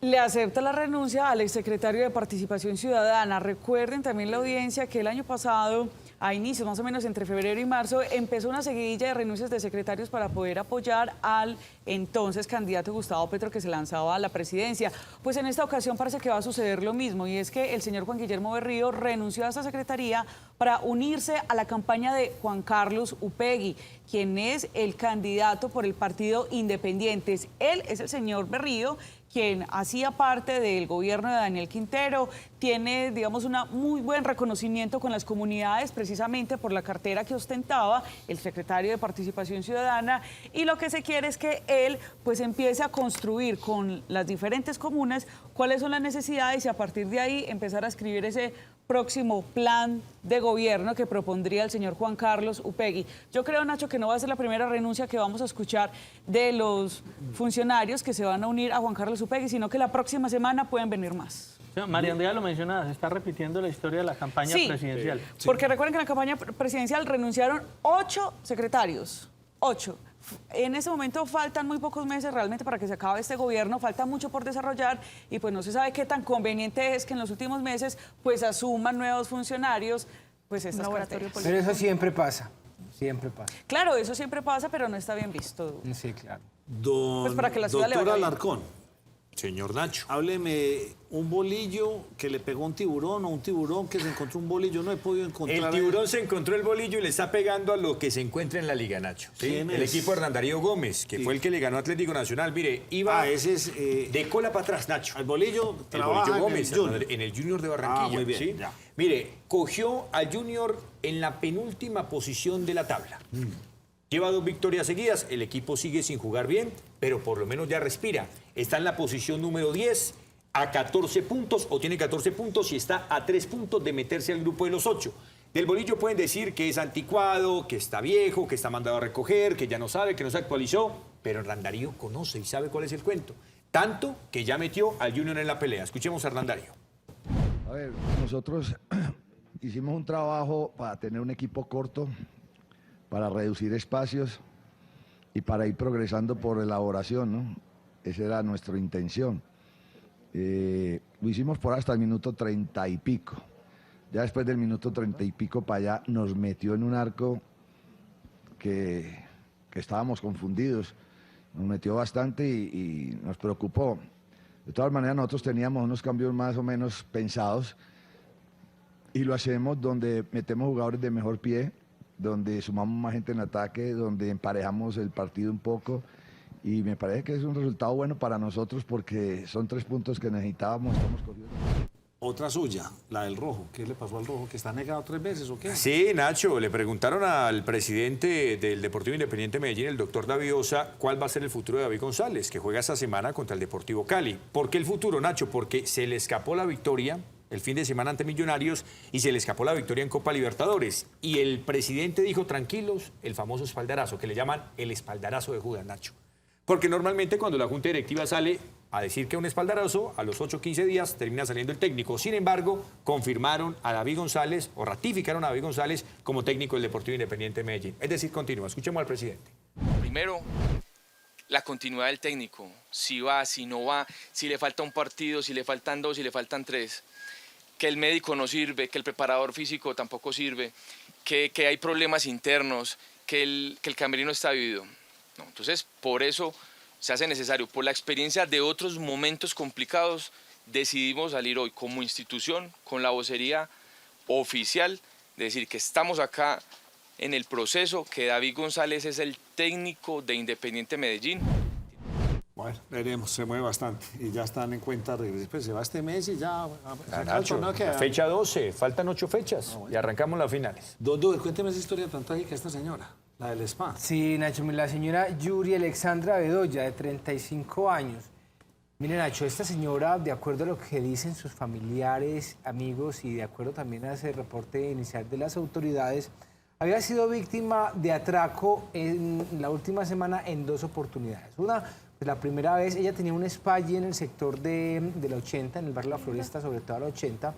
Le acepta la renuncia al exsecretario de Participación Ciudadana. Recuerden también la audiencia que el año pasado, a inicios más o menos entre febrero y marzo, empezó una seguidilla de renuncias de secretarios para poder apoyar al entonces candidato Gustavo Petro, que se lanzaba a la presidencia. Pues en esta ocasión parece que va a suceder lo mismo, y es que el señor Juan Guillermo Berrío renunció a esta secretaría para unirse a la campaña de Juan Carlos Upegui, quien es el candidato por el Partido Independientes. Él es el señor Berrío, quien hacía parte del gobierno de Daniel Quintero, tiene, digamos, un muy buen reconocimiento con las comunidades, precisamente por la cartera que ostentaba el secretario de Participación Ciudadana, y lo que se quiere es que él pues empiece a construir con las diferentes comunas cuáles son las necesidades y a partir de ahí empezar a escribir ese próximo plan de gobierno que propondría el señor Juan Carlos Upegui. Yo creo, Nacho, que no va a ser la primera renuncia que vamos a escuchar de los funcionarios que se van a unir a Juan Carlos Upegui, sino que la próxima semana pueden venir más. María Andrea lo mencionaba, se está repitiendo la historia de la campaña presidencial. Sí, porque recuerden que en la campaña presidencial renunciaron 8 secretarios, 8. En ese momento faltan muy pocos meses realmente para que se acabe este gobierno, falta mucho por desarrollar y pues no se sabe qué tan conveniente es que en los últimos meses pues asuman nuevos funcionarios pues estas carteras. Pero eso siempre pasa, siempre pasa. Claro, eso siempre pasa, pero no está bien visto. Sí, claro. Pues para que la ciudad le vaya Doctor bien. Alarcón, Señor Nacho. hábleme, un bolillo que le pegó un tiburón o un tiburón que se encontró un bolillo, no he podido encontrar. El tiburón se encontró el bolillo y le está pegando a lo que se encuentra en la Liga, Nacho. ¿Sí? ¿Quién El es? equipo de Hernán Darío Gómez, que fue el que le ganó a Atlético Nacional. Mire, iba ese es... de cola para atrás, Nacho. el bolillo El trabaja bolillo Gómez, en el Junior. en el Junior de Barranquilla. muy bien, ¿sí? ya. Mire, cogió al Junior en la penúltima posición de la tabla. Lleva 2 victorias seguidas, el equipo sigue sin jugar bien, pero por lo menos ya respira. Está en la posición número 10, a 14 puntos, o tiene 14 puntos y está a 3 puntos de meterse al grupo de los 8. Del bolillo pueden decir que es anticuado, que está viejo, que está mandado a recoger, que ya no sabe, que no se actualizó, pero Hernán Darío conoce y sabe cuál es el cuento. Tanto que ya metió al Junior en la pelea. Escuchemos a Hernán Darío. A ver, nosotros hicimos un trabajo para tener un equipo corto, para reducir espacios y para ir progresando por elaboración, ¿no? Esa era nuestra intención. Lo hicimos por hasta el minuto 30 y pico. Ya después del minuto 30 y pico para allá nos metió en un arco que estábamos confundidos. Nos metió bastante y nos preocupó. De todas maneras, nosotros teníamos unos cambios más o menos pensados y lo hacemos donde metemos jugadores de mejor pie, donde sumamos más gente en ataque, donde emparejamos el partido un poco y me parece que es un resultado bueno para nosotros porque son 3 puntos que necesitábamos, estamos cogidos. Otra suya, la del rojo. ¿Qué le pasó al rojo? ¿Que está negado 3 veces o qué? Sí, Nacho, le preguntaron al presidente del Deportivo Independiente Medellín, el doctor David Osa, cuál va a ser el futuro de David González, que juega esta semana contra el Deportivo Cali. ¿Por qué el futuro, Nacho? Porque se le escapó la victoria el fin de semana ante Millonarios y se le escapó la victoria en Copa Libertadores. Y el presidente dijo, tranquilos, el famoso espaldarazo, que le llaman el espaldarazo de Judas, Nacho. Porque normalmente cuando la Junta Directiva sale a decir que un espaldarazo, a los 8 o 15 días termina saliendo el técnico. Sin embargo, confirmaron a David González o ratificaron a David González como técnico del Deportivo Independiente de Medellín. Es decir, continúa. Escuchemos al presidente. Primero, la continuidad del técnico. Si va, si no va, si le falta un partido, si le faltan 2, si le faltan 3. Que el médico no sirve, que el preparador físico tampoco sirve, que hay problemas internos, que el camerino está dividido. No, entonces, por eso se hace necesario, por la experiencia de otros momentos complicados, decidimos salir hoy como institución con la vocería oficial, de decir que estamos acá en el proceso, que David González es el técnico de Independiente Medellín. Bueno, veremos, se mueve bastante y ya están en cuenta regresar. Pues se va este mes y ya... Nacho, fecha 12, faltan 8 fechas y arrancamos las finales. Don Duber, cuénteme esa historia tan trágica de esta señora. La del spa. Sí, Nacho, la señora Yuri Alexandra Bedoya, de 35 años. Mire, Nacho, esta señora, de acuerdo a lo que dicen sus familiares, amigos y de acuerdo también a ese reporte inicial de las autoridades, había sido víctima de atraco en la última semana en 2 oportunidades. Una, pues la primera vez, ella tenía un spa allí en el sector de la 80, en el barrio La Floresta, sobre todo a la 80,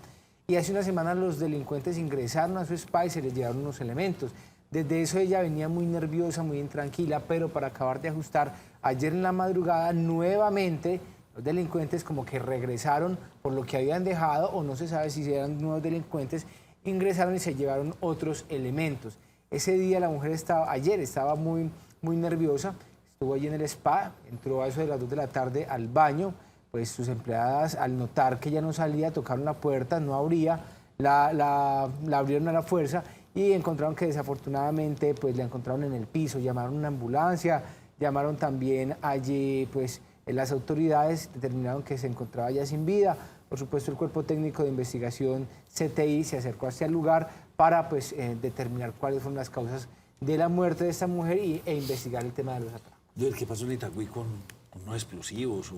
y hace una semana los delincuentes ingresaron a su spa y se les llevaron unos elementos. Desde eso ella venía muy nerviosa, muy intranquila, pero para acabar de ajustar, ayer en la madrugada nuevamente los delincuentes como que regresaron por lo que habían dejado, o no se sabe si eran nuevos delincuentes, ingresaron y se llevaron otros elementos. Ese día la mujer ayer estaba muy nerviosa, estuvo allí en el spa, entró a eso de las 2 de la tarde al baño, pues sus empleadas al notar que ella no salía, tocaron la puerta, no abría, la abrieron a la fuerza y encontraron que desafortunadamente pues la encontraron en el piso, llamaron a una ambulancia, llamaron también allí pues las autoridades, determinaron que se encontraba ya sin vida. Por supuesto el cuerpo técnico de investigación CTI se acercó hacia el lugar para pues determinar cuáles fueron las causas de la muerte de esta mujer e investigar el tema de los atracos. ¿Qué pasó en Itagüí con unos explosivos?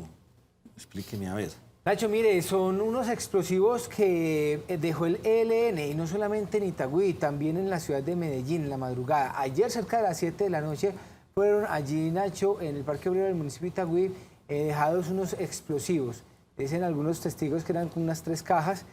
Explíqueme a ver. Nacho, mire, son unos explosivos que dejó el ELN, y no solamente en Itagüí, también en la ciudad de Medellín, en la madrugada. Ayer, cerca de las 7 de la noche, fueron allí, Nacho, en el Parque Obrero del municipio de Itagüí, dejados unos explosivos. Dicen algunos testigos que eran unas 3 cajas.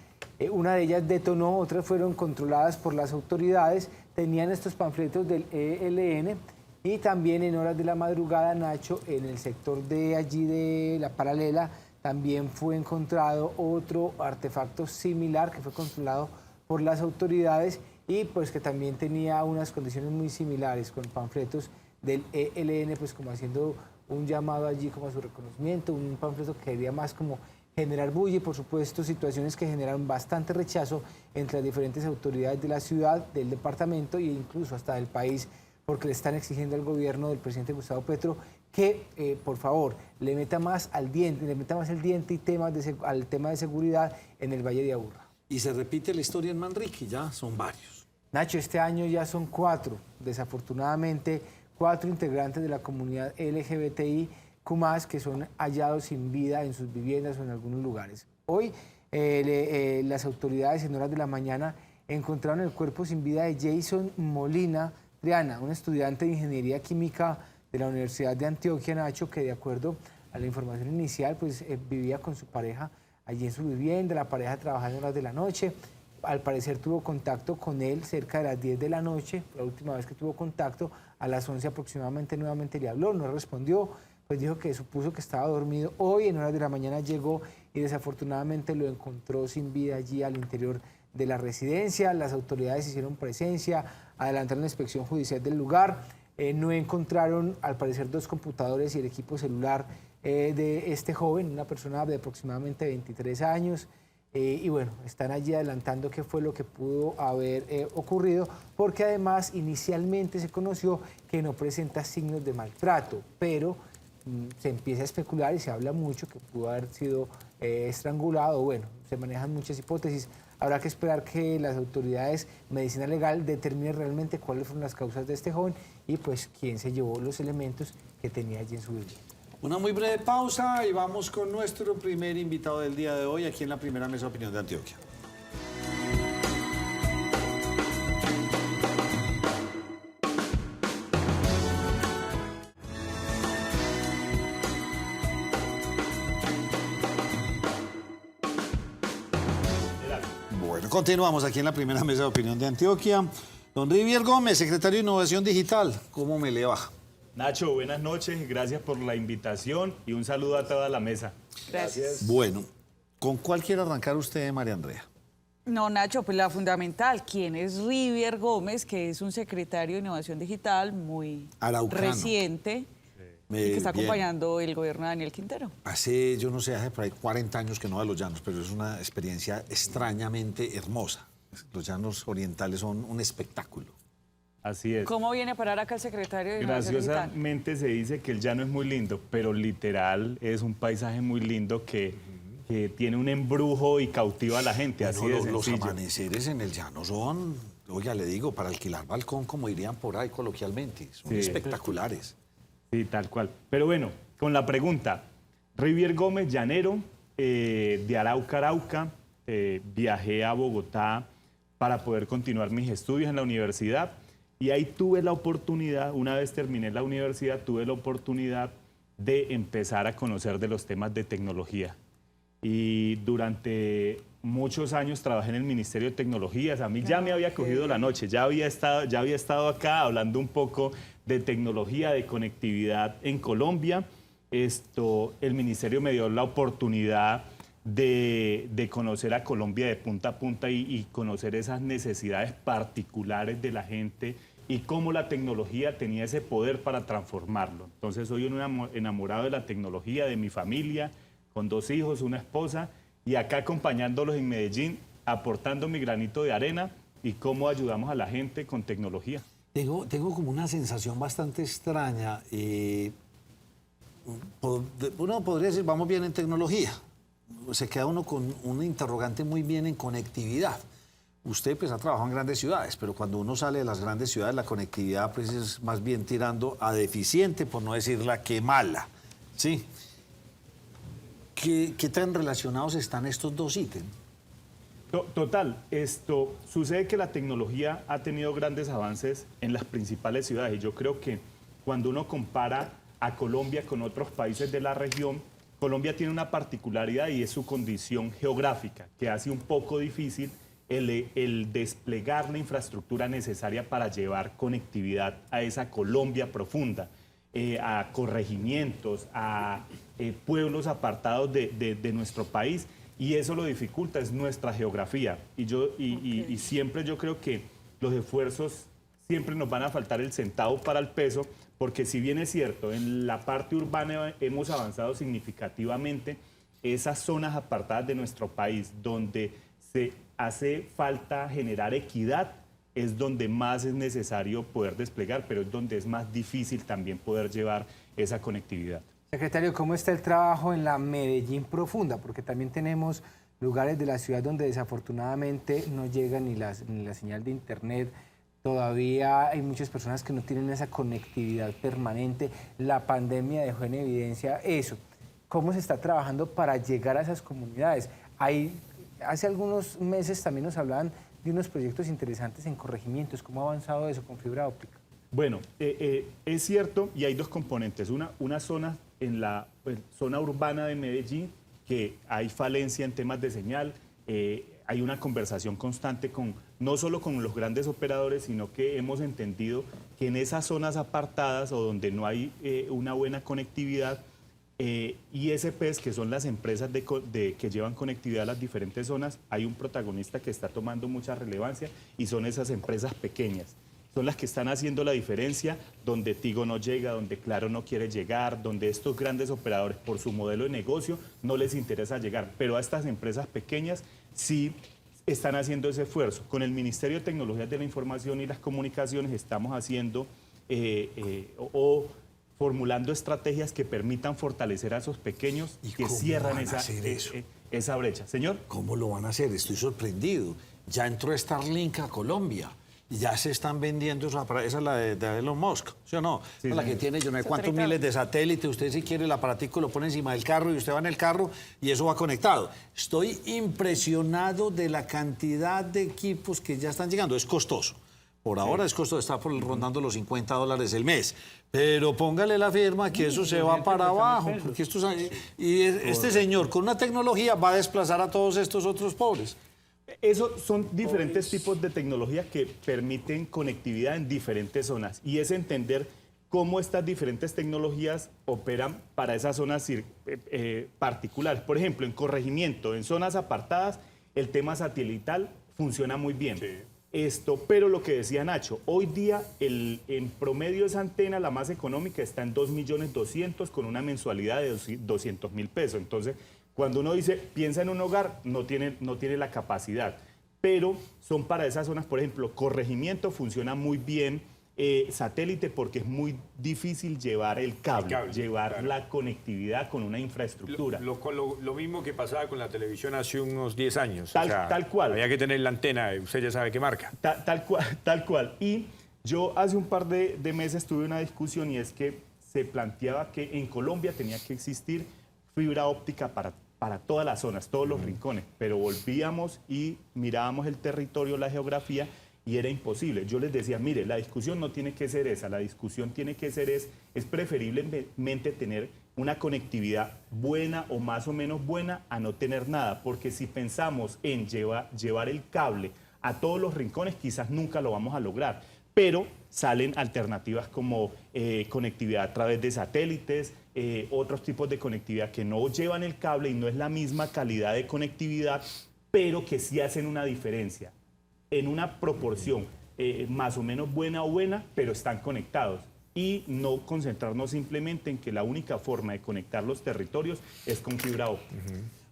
Una de ellas detonó, otras fueron controladas por las autoridades. Tenían estos panfletos del ELN. Y también en horas de la madrugada, Nacho, en el sector de allí de la Paralela, también fue encontrado otro artefacto similar que fue controlado por las autoridades y pues que también tenía unas condiciones muy similares, con panfletos del ELN, pues como haciendo un llamado allí como a su reconocimiento, un panfleto que quería más como generar bulla y por supuesto situaciones que generaron bastante rechazo entre las diferentes autoridades de la ciudad, del departamento e incluso hasta del país, porque le están exigiendo al gobierno del presidente Gustavo Petro que, por favor, le meta más el diente y al tema de seguridad en el Valle de Aburrá. Y se repite la historia en Manrique, ya son varios. Nacho, este año ya son 4, desafortunadamente, 4 integrantes de la comunidad LGBTI que son hallados sin vida en sus viviendas o en algunos lugares. Hoy, las autoridades en horas de la mañana encontraron el cuerpo sin vida de Jason Molina Triana, un estudiante de Ingeniería Química de la Universidad de Antioquia, Nacho, que de acuerdo a la información inicial, pues vivía con su pareja allí en su vivienda. La pareja trabajaba en horas de la noche. Al parecer tuvo contacto con él cerca de las 10 de la noche. La última vez que tuvo contacto, a las 11 aproximadamente, nuevamente le habló, no respondió. Pues dijo que supuso que estaba dormido. Hoy en horas de la mañana llegó y desafortunadamente lo encontró sin vida allí al interior de la residencia. Las autoridades hicieron presencia, adelantaron la inspección judicial del lugar. No encontraron, al parecer, 2 computadores y el equipo celular de este joven, una persona de aproximadamente 23 años. Y bueno, están allí adelantando qué fue lo que pudo haber ocurrido, porque además inicialmente se conoció que no presenta signos de maltrato, pero se empieza a especular y se habla mucho que pudo haber sido estrangulado. Bueno, se manejan muchas hipótesis. Habrá que esperar que las autoridades de medicina legal determinen realmente cuáles fueron las causas de este joven y pues quién se llevó los elementos que tenía allí en su vivienda. Una muy breve pausa y vamos con nuestro primer invitado del día de hoy aquí en la primera mesa de opinión de Antioquia. Bueno, continuamos aquí en la primera mesa de opinión de Antioquia. Don Rivier Gómez, secretario de Innovación Digital, ¿cómo me le va? Nacho, buenas noches, gracias por la invitación y un saludo a toda la mesa. Gracias. Bueno, ¿con cuál quiere arrancar usted, María Andrea? No, Nacho, pues la fundamental, ¿quién es Rivier Gómez, que es un secretario de Innovación Digital muy Araucano. reciente y que está Bien. acompañando el gobierno de Daniel Quintero? Hace, yo no sé, hace por ahí 40 años que no va a Los Llanos, pero es una experiencia extrañamente hermosa. Los Llanos Orientales son un espectáculo. Así es. ¿Cómo viene a parar acá el secretario de Innovación Digital? Graciosamente se dice que el llano es muy lindo, pero literal es un paisaje muy lindo que tiene un embrujo y cautiva a la gente, así Bueno, de los sencillo. amaneceres en el llano son, oiga, le digo, para alquilar balcón, como dirían por ahí coloquialmente, son Sí. espectaculares. Sí, tal cual. Pero bueno, con la pregunta, Rivier Gómez, llanero, de Arauca, Arauca, viajé a Bogotá para poder continuar mis estudios en la universidad y ahí tuve la oportunidad, una vez terminé la universidad, tuve la oportunidad de empezar a conocer de los temas de tecnología. Y durante muchos años trabajé en el Ministerio de Tecnologías. A mí ya me había cogido la noche, ya había estado acá hablando un poco de tecnología, de conectividad en Colombia. El ministerio me dio la oportunidad de conocer a Colombia de punta a punta y conocer esas necesidades particulares de la gente y cómo la tecnología tenía ese poder para transformarlo. Entonces soy un enamorado de la tecnología, de mi familia, con 2 hijos, una esposa, y acá acompañándolos en Medellín, aportando mi granito de arena y cómo ayudamos a la gente con tecnología. Tengo como una sensación bastante extraña. Uno podría decir, vamos bien en tecnología. Se queda uno con un interrogante muy bien en conectividad. Usted pues ha trabajado en grandes ciudades, pero cuando uno sale de las grandes ciudades, la conectividad pues es más bien tirando a deficiente, por no decir la que mala. ¿Sí? ¿Qué tan relacionados están estos dos ítems? Total, sucede que la tecnología ha tenido grandes avances en las principales ciudades y yo creo que cuando uno compara a Colombia con otros países de la región, Colombia tiene una particularidad y es su condición geográfica, que hace un poco difícil el desplegar la infraestructura necesaria para llevar conectividad a esa Colombia profunda, a corregimientos, a pueblos apartados de nuestro país. Y eso lo dificulta, es nuestra geografía. Y siempre yo creo que los esfuerzos siempre nos van a faltar el centavo para el peso, porque si bien es cierto, en la parte urbana hemos avanzado significativamente, esas zonas apartadas de nuestro país donde se hace falta generar equidad es donde más es necesario poder desplegar, pero es donde es más difícil también poder llevar esa conectividad. Secretario, ¿cómo está el trabajo en la Medellín profunda? Porque también tenemos lugares de la ciudad donde desafortunadamente no llega ni la señal de internet. Todavía hay muchas personas que no tienen esa conectividad permanente. La pandemia dejó en evidencia eso. ¿Cómo se está trabajando para llegar a esas comunidades? Hace algunos meses también nos hablaban de unos proyectos interesantes en corregimientos. ¿Cómo ha avanzado eso con fibra óptica? Bueno, es cierto y hay dos componentes. Una zona en la zona urbana de Medellín que hay falencia en temas de señal. Hay una conversación constante no solo con los grandes operadores, sino que hemos entendido que en esas zonas apartadas o donde no hay una buena conectividad, ISPs, que son las empresas que llevan conectividad a las diferentes zonas, hay un protagonista que está tomando mucha relevancia y son esas empresas pequeñas. Son las que están haciendo la diferencia, donde Tigo no llega, donde Claro no quiere llegar, donde estos grandes operadores, por su modelo de negocio, no les interesa llegar. Pero a estas empresas pequeñas sí están haciendo ese esfuerzo. Con el Ministerio de Tecnologías de la Información y las Comunicaciones estamos haciendo formulando estrategias que permitan fortalecer a esos pequeños y que cómo cierran van a hacer eso? esa brecha. Señor. ¿Cómo lo van a hacer? Estoy sorprendido. Ya entró Starlink a Colombia. Y ya se están vendiendo, esa es la de Elon Musk, ¿sí o no? Sí, la sí. que tiene yo no sé cuántos miles de satélites. Usted si quiere el aparatico lo pone encima del carro y usted va en el carro y eso va conectado. Estoy impresionado de la cantidad de equipos que ya están llegando. Es costoso. Por ahora es costoso, está rondando los $50 el mes. Pero póngale la firma que eso se va para abajo. Porque este señor con una tecnología va a desplazar a todos estos otros pobres. Esos son diferentes tipos de tecnologías que permiten conectividad en diferentes zonas y es entender cómo estas diferentes tecnologías operan para esas zonas particulares. Por ejemplo, en corregimiento, en zonas apartadas, el tema satelital funciona muy bien. Sí. Pero lo que decía Nacho, hoy día en promedio esa antena, la más económica, está en 2.200.000 con una mensualidad de 200.000 pesos. Entonces, cuando uno dice, piensa en un hogar, no tiene la capacidad. Pero son para esas zonas, por ejemplo, corregimiento funciona muy bien, satélite porque es muy difícil llevar el cable, llevar la conectividad con una infraestructura. Lo mismo que pasaba con la televisión hace unos 10 años. Tal cual. Había que tener la antena, usted ya sabe qué marca. Tal cual. Y yo hace un par de meses tuve una discusión y es que se planteaba que en Colombia tenía que existir fibra óptica para todas las zonas, todos los rincones, pero volvíamos y mirábamos el territorio, la geografía, y era imposible. Yo les decía, mire, la discusión no tiene que ser esa, la discusión tiene que ser es preferiblemente tener una conectividad buena o más o menos buena a no tener nada, porque si pensamos en llevar el cable a todos los rincones, quizás nunca lo vamos a lograr, pero salen alternativas como conectividad a través de satélites, otros tipos de conectividad que no llevan el cable y no es la misma calidad de conectividad, pero que sí hacen una diferencia en una proporción más o menos buena, pero están conectados. Y no concentrarnos simplemente en que la única forma de conectar los territorios es con fibra óptica.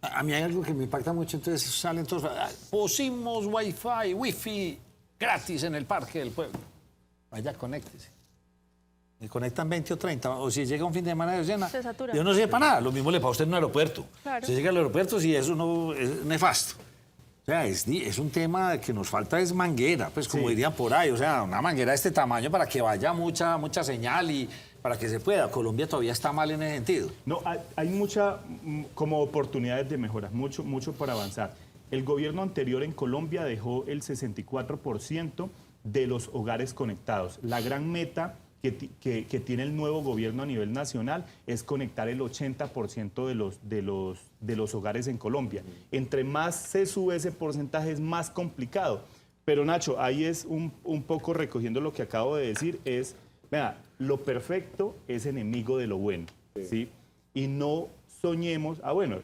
A mí hay algo que me impacta mucho, entonces salen todos, pusimos wifi gratis en el parque del pueblo. Vaya, conéctese. Y conectan 20 o 30, o si llega un fin de semana de llena, yo no sé para nada, lo mismo le pasa a usted en un aeropuerto. Claro. Usted llega al aeropuerto y eso no es nefasto. O sea, es un tema que nos falta es manguera, pues como dirían por ahí, o sea, una manguera de este tamaño para que vaya mucha señal y para que se pueda. Colombia todavía está mal en ese sentido. No, hay mucha como oportunidades de mejora, mucho por avanzar. El gobierno anterior en Colombia dejó el 64% de los hogares conectados. La gran meta que tiene el nuevo gobierno a nivel nacional es conectar el 80% de los hogares en Colombia. Entre más se sube ese porcentaje es más complicado. Pero Nacho, ahí es un poco recogiendo lo que acabo de decir, es, vea, lo perfecto es enemigo de lo bueno, ¿sí? Y no soñemos, bueno,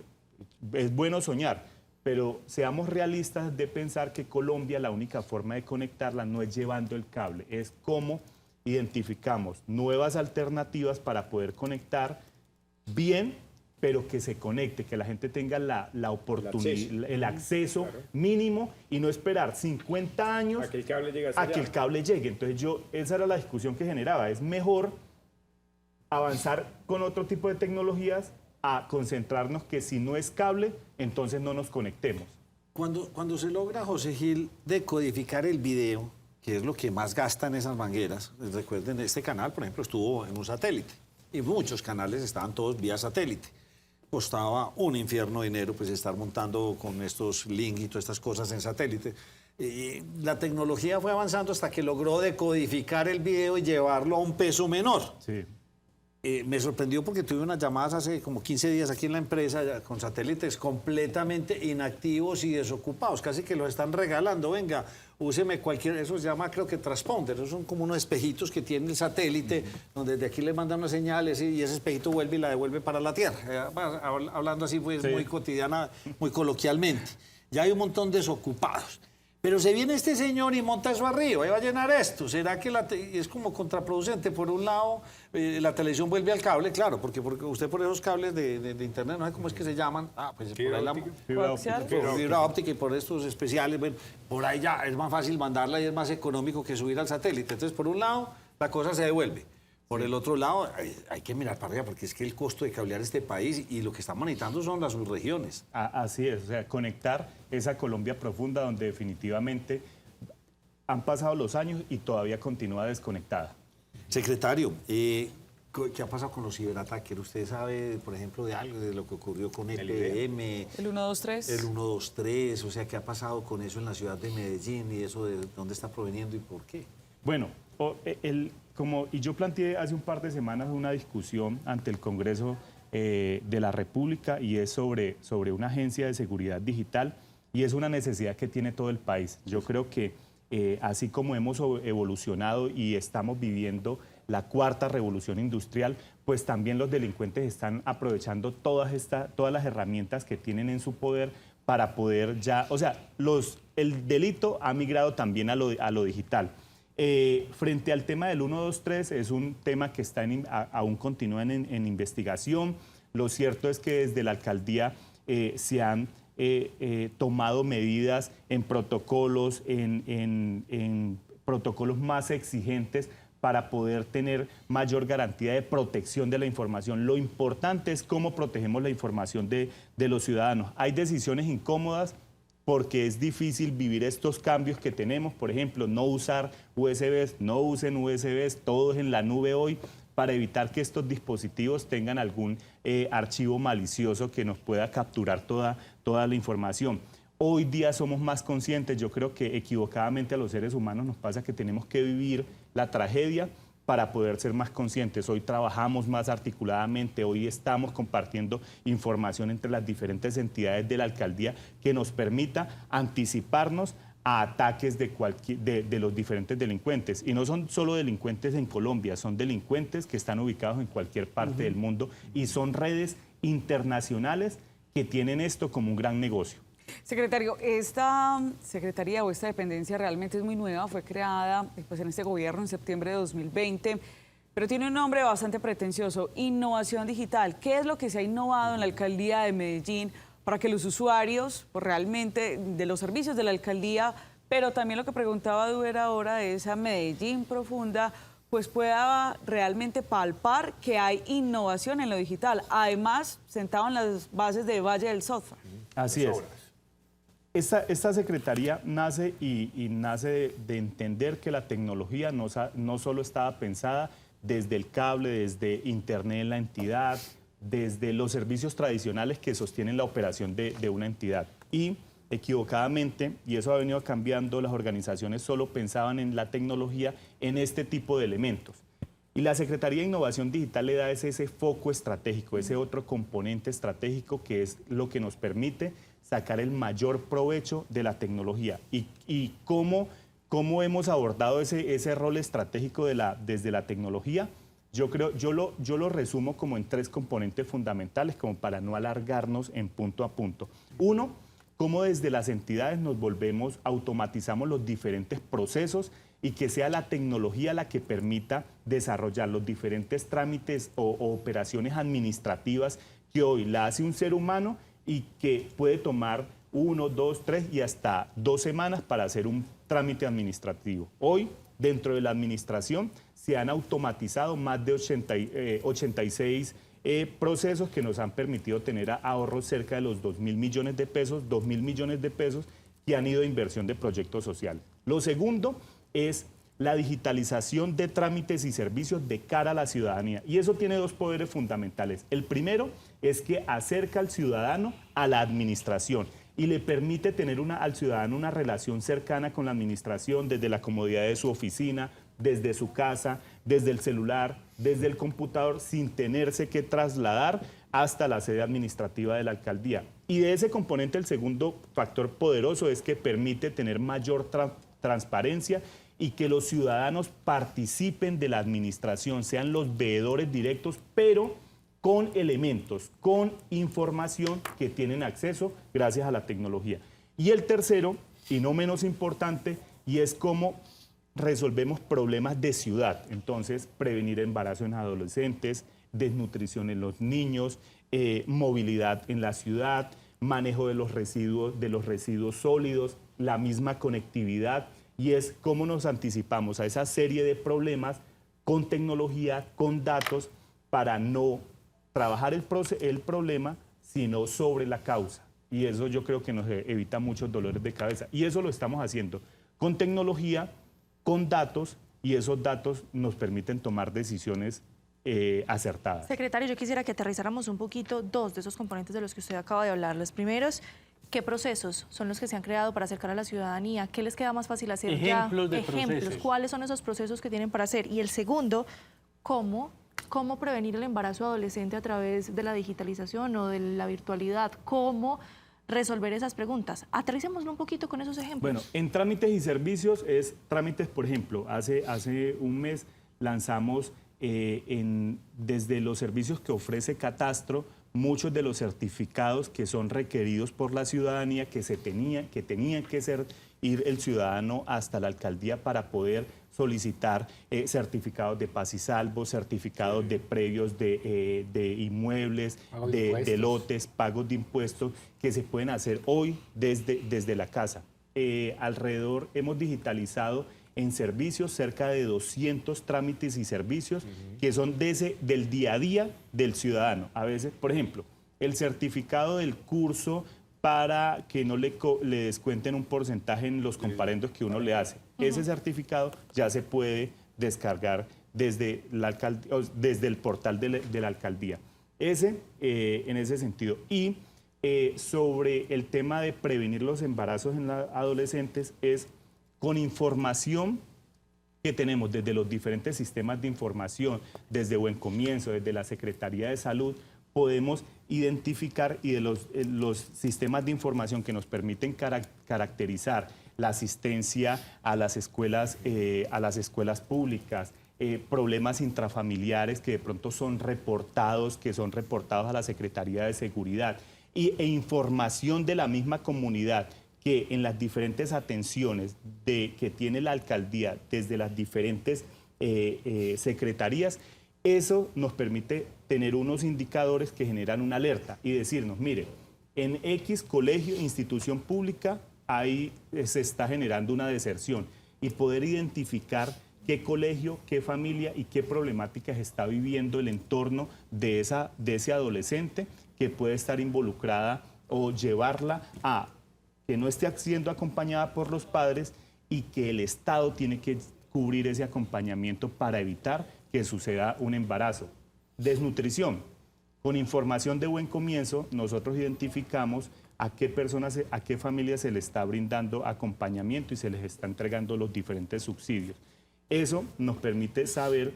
es bueno soñar, pero seamos realistas de pensar que Colombia la única forma de conectarla no es llevando el cable, es cómo identificamos nuevas alternativas para poder conectar bien, pero que se conecte, que la gente tenga la oportunidad, el acceso mínimo y no esperar 50 años a que el cable llegue. Que el cable llegue. Entonces esa era la discusión que generaba. Es mejor avanzar con otro tipo de tecnologías a concentrarnos que si no es cable, entonces no nos conectemos. Cuando se logra, José Gil, decodificar el video, que es lo que más gastan esas mangueras, recuerden, este canal, por ejemplo, estuvo en un satélite y muchos canales estaban todos vía satélite. Costaba un infierno de dinero pues estar montando con estos links y todas estas cosas en satélite. Y la tecnología fue avanzando hasta que logró decodificar el video y llevarlo a un peso menor. Sí. Me sorprendió porque tuve unas llamadas hace como 15 días aquí en la empresa con satélites completamente inactivos y desocupados, casi que los están regalando. Venga, úseme cualquier, eso se llama creo que transponder, esos son como unos espejitos que tiene el satélite, donde desde aquí le mandan unas señales y ese espejito vuelve y la devuelve para la Tierra. Hablando así pues muy cotidiana, muy coloquialmente. Ya hay un montón de desocupados. Pero se viene este señor y monta eso arriba, y va a llenar esto. ¿Será que es como contraproducente? Por un lado, la televisión vuelve al cable, claro, porque usted por esos cables de internet, no sé cómo es que se llaman. Pues fibra óptica y por estos especiales, bueno, por ahí ya es más fácil mandarla y es más económico que subir al satélite. Entonces, por un lado, la cosa se devuelve. Por el otro lado, hay que mirar para arriba, porque es que el costo de cablear este país y lo que estamos necesitando son las subregiones. Así es, o sea, conectar esa Colombia profunda donde definitivamente han pasado los años y todavía continúa desconectada. Secretario, ¿qué ha pasado con los ciberataques? ¿Usted sabe, por ejemplo, de algo, de lo que ocurrió con EPM? El 123. El 123, o sea, ¿qué ha pasado con eso en la ciudad de Medellín y eso de dónde está proveniendo y por qué? Bueno, y yo planteé hace un par de semanas una discusión ante el Congreso de la República y es sobre una agencia de seguridad digital y es una necesidad que tiene todo el país. Yo creo que así como hemos evolucionado y estamos viviendo la cuarta revolución industrial, pues también los delincuentes están aprovechando todas las herramientas que tienen en su poder para poder ya, o sea, el delito ha migrado también a lo digital. Frente al tema del 123, es un tema que aún continúa en investigación. Lo cierto es que desde la alcaldía se han tomado medidas en protocolos, en protocolos más exigentes para poder tener mayor garantía de protección de la información. Lo importante es cómo protegemos la información de los ciudadanos. Hay decisiones incómodas, porque es difícil vivir estos cambios que tenemos, por ejemplo, no usar USBs, no usen USBs, todos en la nube hoy, para evitar que estos dispositivos tengan algún archivo malicioso que nos pueda capturar toda la información. Hoy día somos más conscientes, yo creo que equivocadamente a los seres humanos nos pasa que tenemos que vivir la tragedia para poder ser más conscientes. Hoy trabajamos más articuladamente, hoy estamos compartiendo información entre las diferentes entidades de la alcaldía que nos permita anticiparnos a ataques de los diferentes delincuentes. Y no son solo delincuentes en Colombia, son delincuentes que están ubicados en cualquier parte del mundo y son redes internacionales que tienen esto como un gran negocio. Secretario, esta secretaría o esta dependencia realmente es muy nueva, fue creada pues, en este gobierno en septiembre de 2020, pero tiene un nombre bastante pretencioso, Innovación Digital. ¿Qué es lo que se ha innovado en la alcaldía de Medellín para que los usuarios pues, realmente de los servicios de la alcaldía, pero también lo que preguntaba Duber ahora de esa Medellín profunda, pues pueda realmente palpar que hay innovación en lo digital, además sentado en las bases de Valle del Software? Así es. Esta secretaría nace y nace de entender que la tecnología no solo estaba pensada desde el cable, desde internet en la entidad, desde los servicios tradicionales que sostienen la operación de una entidad. Y equivocadamente, y eso ha venido cambiando, las organizaciones solo pensaban en la tecnología en este tipo de elementos. Y la Secretaría de Innovación Digital le da ese foco estratégico, ese otro componente estratégico que es lo que nos permite sacar el mayor provecho de la tecnología. Y cómo hemos abordado ese rol estratégico desde la tecnología, yo lo resumo como en tres componentes fundamentales, como para no alargarnos en punto a punto. Uno, cómo desde las entidades automatizamos los diferentes procesos y que sea la tecnología la que permita desarrollar los diferentes trámites o operaciones administrativas que hoy la hace un ser humano y que puede tomar 1, 2, 3 y hasta 2 semanas para hacer un trámite administrativo. Hoy, dentro de la administración, se han automatizado más de 86 procesos que nos han permitido tener ahorros cerca de los 2.000 millones de pesos, 2.000 millones de pesos que han ido a inversión de proyectos sociales. Lo segundo es la digitalización de trámites y servicios de cara a la ciudadanía. Y eso tiene dos poderes fundamentales. El primero es que acerca al ciudadano a la administración y le permite tener al ciudadano una relación cercana con la administración desde la comodidad de su oficina, desde su casa, desde el celular, desde el computador, sin tenerse que trasladar hasta la sede administrativa de la alcaldía. Y de ese componente, el segundo factor poderoso es que permite tener mayor transparencia y que los ciudadanos participen de la administración, sean los veedores directos, pero con elementos, con información que tienen acceso gracias a la tecnología. Y el tercero, y no menos importante, y es cómo resolvemos problemas de ciudad. Entonces, prevenir embarazo en adolescentes, desnutrición en los niños, movilidad en la ciudad, manejo de los residuos sólidos, la misma conectividad, y es cómo nos anticipamos a esa serie de problemas con tecnología, con datos, para no trabajar el problema, sino sobre la causa. Y eso yo creo que nos evita muchos dolores de cabeza. Y eso lo estamos haciendo con tecnología, con datos, y esos datos nos permiten tomar decisiones acertadas. Secretario, yo quisiera que aterrizáramos un poquito dos de esos componentes de los que usted acaba de hablar. Los primeros, ¿qué procesos son los que se han creado para acercar a la ciudadanía? ¿Qué les queda más fácil hacer Ejemplos ya? de procesos. ¿Cuáles son esos procesos que tienen para hacer? Y el segundo, ¿cómo prevenir el embarazo adolescente a través de la digitalización o de la virtualidad? ¿Cómo resolver esas preguntas? Aterricémoslo un poquito con esos ejemplos. Bueno, en trámites y servicios es trámites, por ejemplo, hace un mes lanzamos desde los servicios que ofrece Catastro, muchos de los certificados que son requeridos por la ciudadanía, que tenían que ir el ciudadano hasta la alcaldía para poder solicitar certificados de paz y salvo, certificados de previos de inmuebles, de lotes, pagos de impuestos, que se pueden hacer hoy desde la casa. Alrededor hemos digitalizado en servicios cerca de 200 trámites y servicios que son del día a día del ciudadano. A veces, por ejemplo, el certificado del curso para que no le descuenten un porcentaje en los comparendos que uno le hace. Ese certificado ya se puede descargar desde el portal de la alcaldía. En ese sentido. Y sobre el tema de prevenir los embarazos en los adolescentes es con información que tenemos desde los diferentes sistemas de información, desde Buen Comienzo, desde la Secretaría de Salud, podemos identificar, y de los sistemas de información que nos permiten caracterizar la asistencia a las escuelas públicas, problemas intrafamiliares que de pronto son reportados a la Secretaría de Seguridad, e información de la misma comunidad que en las diferentes atenciones que tiene la alcaldía desde las diferentes secretarías, eso nos permite tener unos indicadores que generan una alerta y decirnos, mire, en X colegio, institución pública, ahí se está generando una deserción, y poder identificar qué colegio, qué familia y qué problemáticas está viviendo el entorno de ese adolescente que puede estar involucrada o llevarla a que no esté siendo acompañada por los padres, y que el Estado tiene que cubrir ese acompañamiento para evitar que suceda un embarazo. Desnutrición. Con información de Buen Comienzo, nosotros identificamos a qué personas, a qué familias se les está brindando acompañamiento y se les está entregando los diferentes subsidios. Eso nos permite saber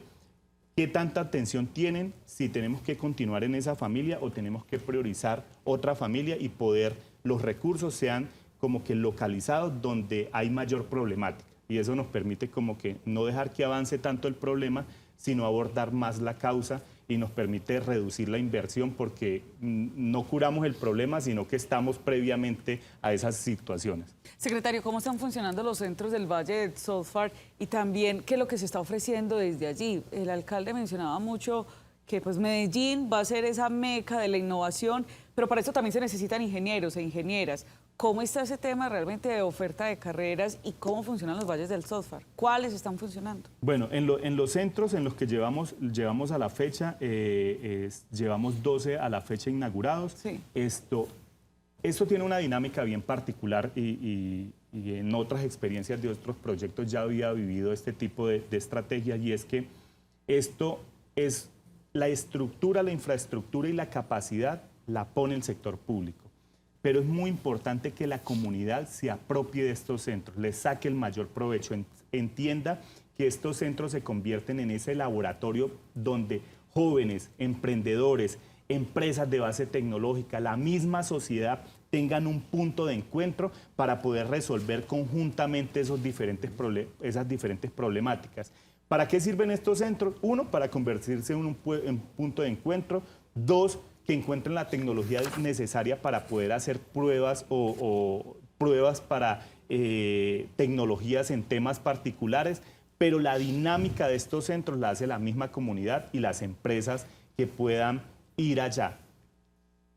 qué tanta atención tienen, si tenemos que continuar en esa familia o tenemos que priorizar otra familia, y poder los recursos sean como que localizados donde hay mayor problemática. Y eso nos permite como que no dejar que avance tanto el problema, sino abordar más la causa, y nos permite reducir la inversión, porque no curamos el problema, sino que estamos previamente a esas situaciones. Secretario, ¿cómo están funcionando los centros del Valle del Solfar? Y también, ¿qué es lo que se está ofreciendo desde allí? El alcalde mencionaba mucho que pues Medellín va a ser esa meca de la innovación, pero para eso también se necesitan ingenieros e ingenieras. ¿Cómo está ese tema realmente de oferta de carreras y cómo funcionan los valles del Solfar? ¿Cuáles están funcionando? Bueno, en los centros en los que llevamos a la fecha, llevamos 12 a la fecha inaugurados. Sí. Esto tiene una dinámica bien particular, y en otras experiencias de otros proyectos ya había vivido este tipo de estrategia, y es que esto es la estructura, la infraestructura y la capacidad la pone el sector público. Pero es muy importante que la comunidad se apropie de estos centros, les saque el mayor provecho, entienda que estos centros se convierten en ese laboratorio donde jóvenes, emprendedores, empresas de base tecnológica, la misma sociedad tengan un punto de encuentro para poder resolver conjuntamente esas diferentes problemáticas. ¿Para qué sirven estos centros? Uno, para convertirse en un punto de encuentro. Dos, que encuentren la tecnología necesaria para poder hacer pruebas o pruebas para tecnologías en temas particulares, pero la dinámica de estos centros la hace la misma comunidad y las empresas que puedan ir allá.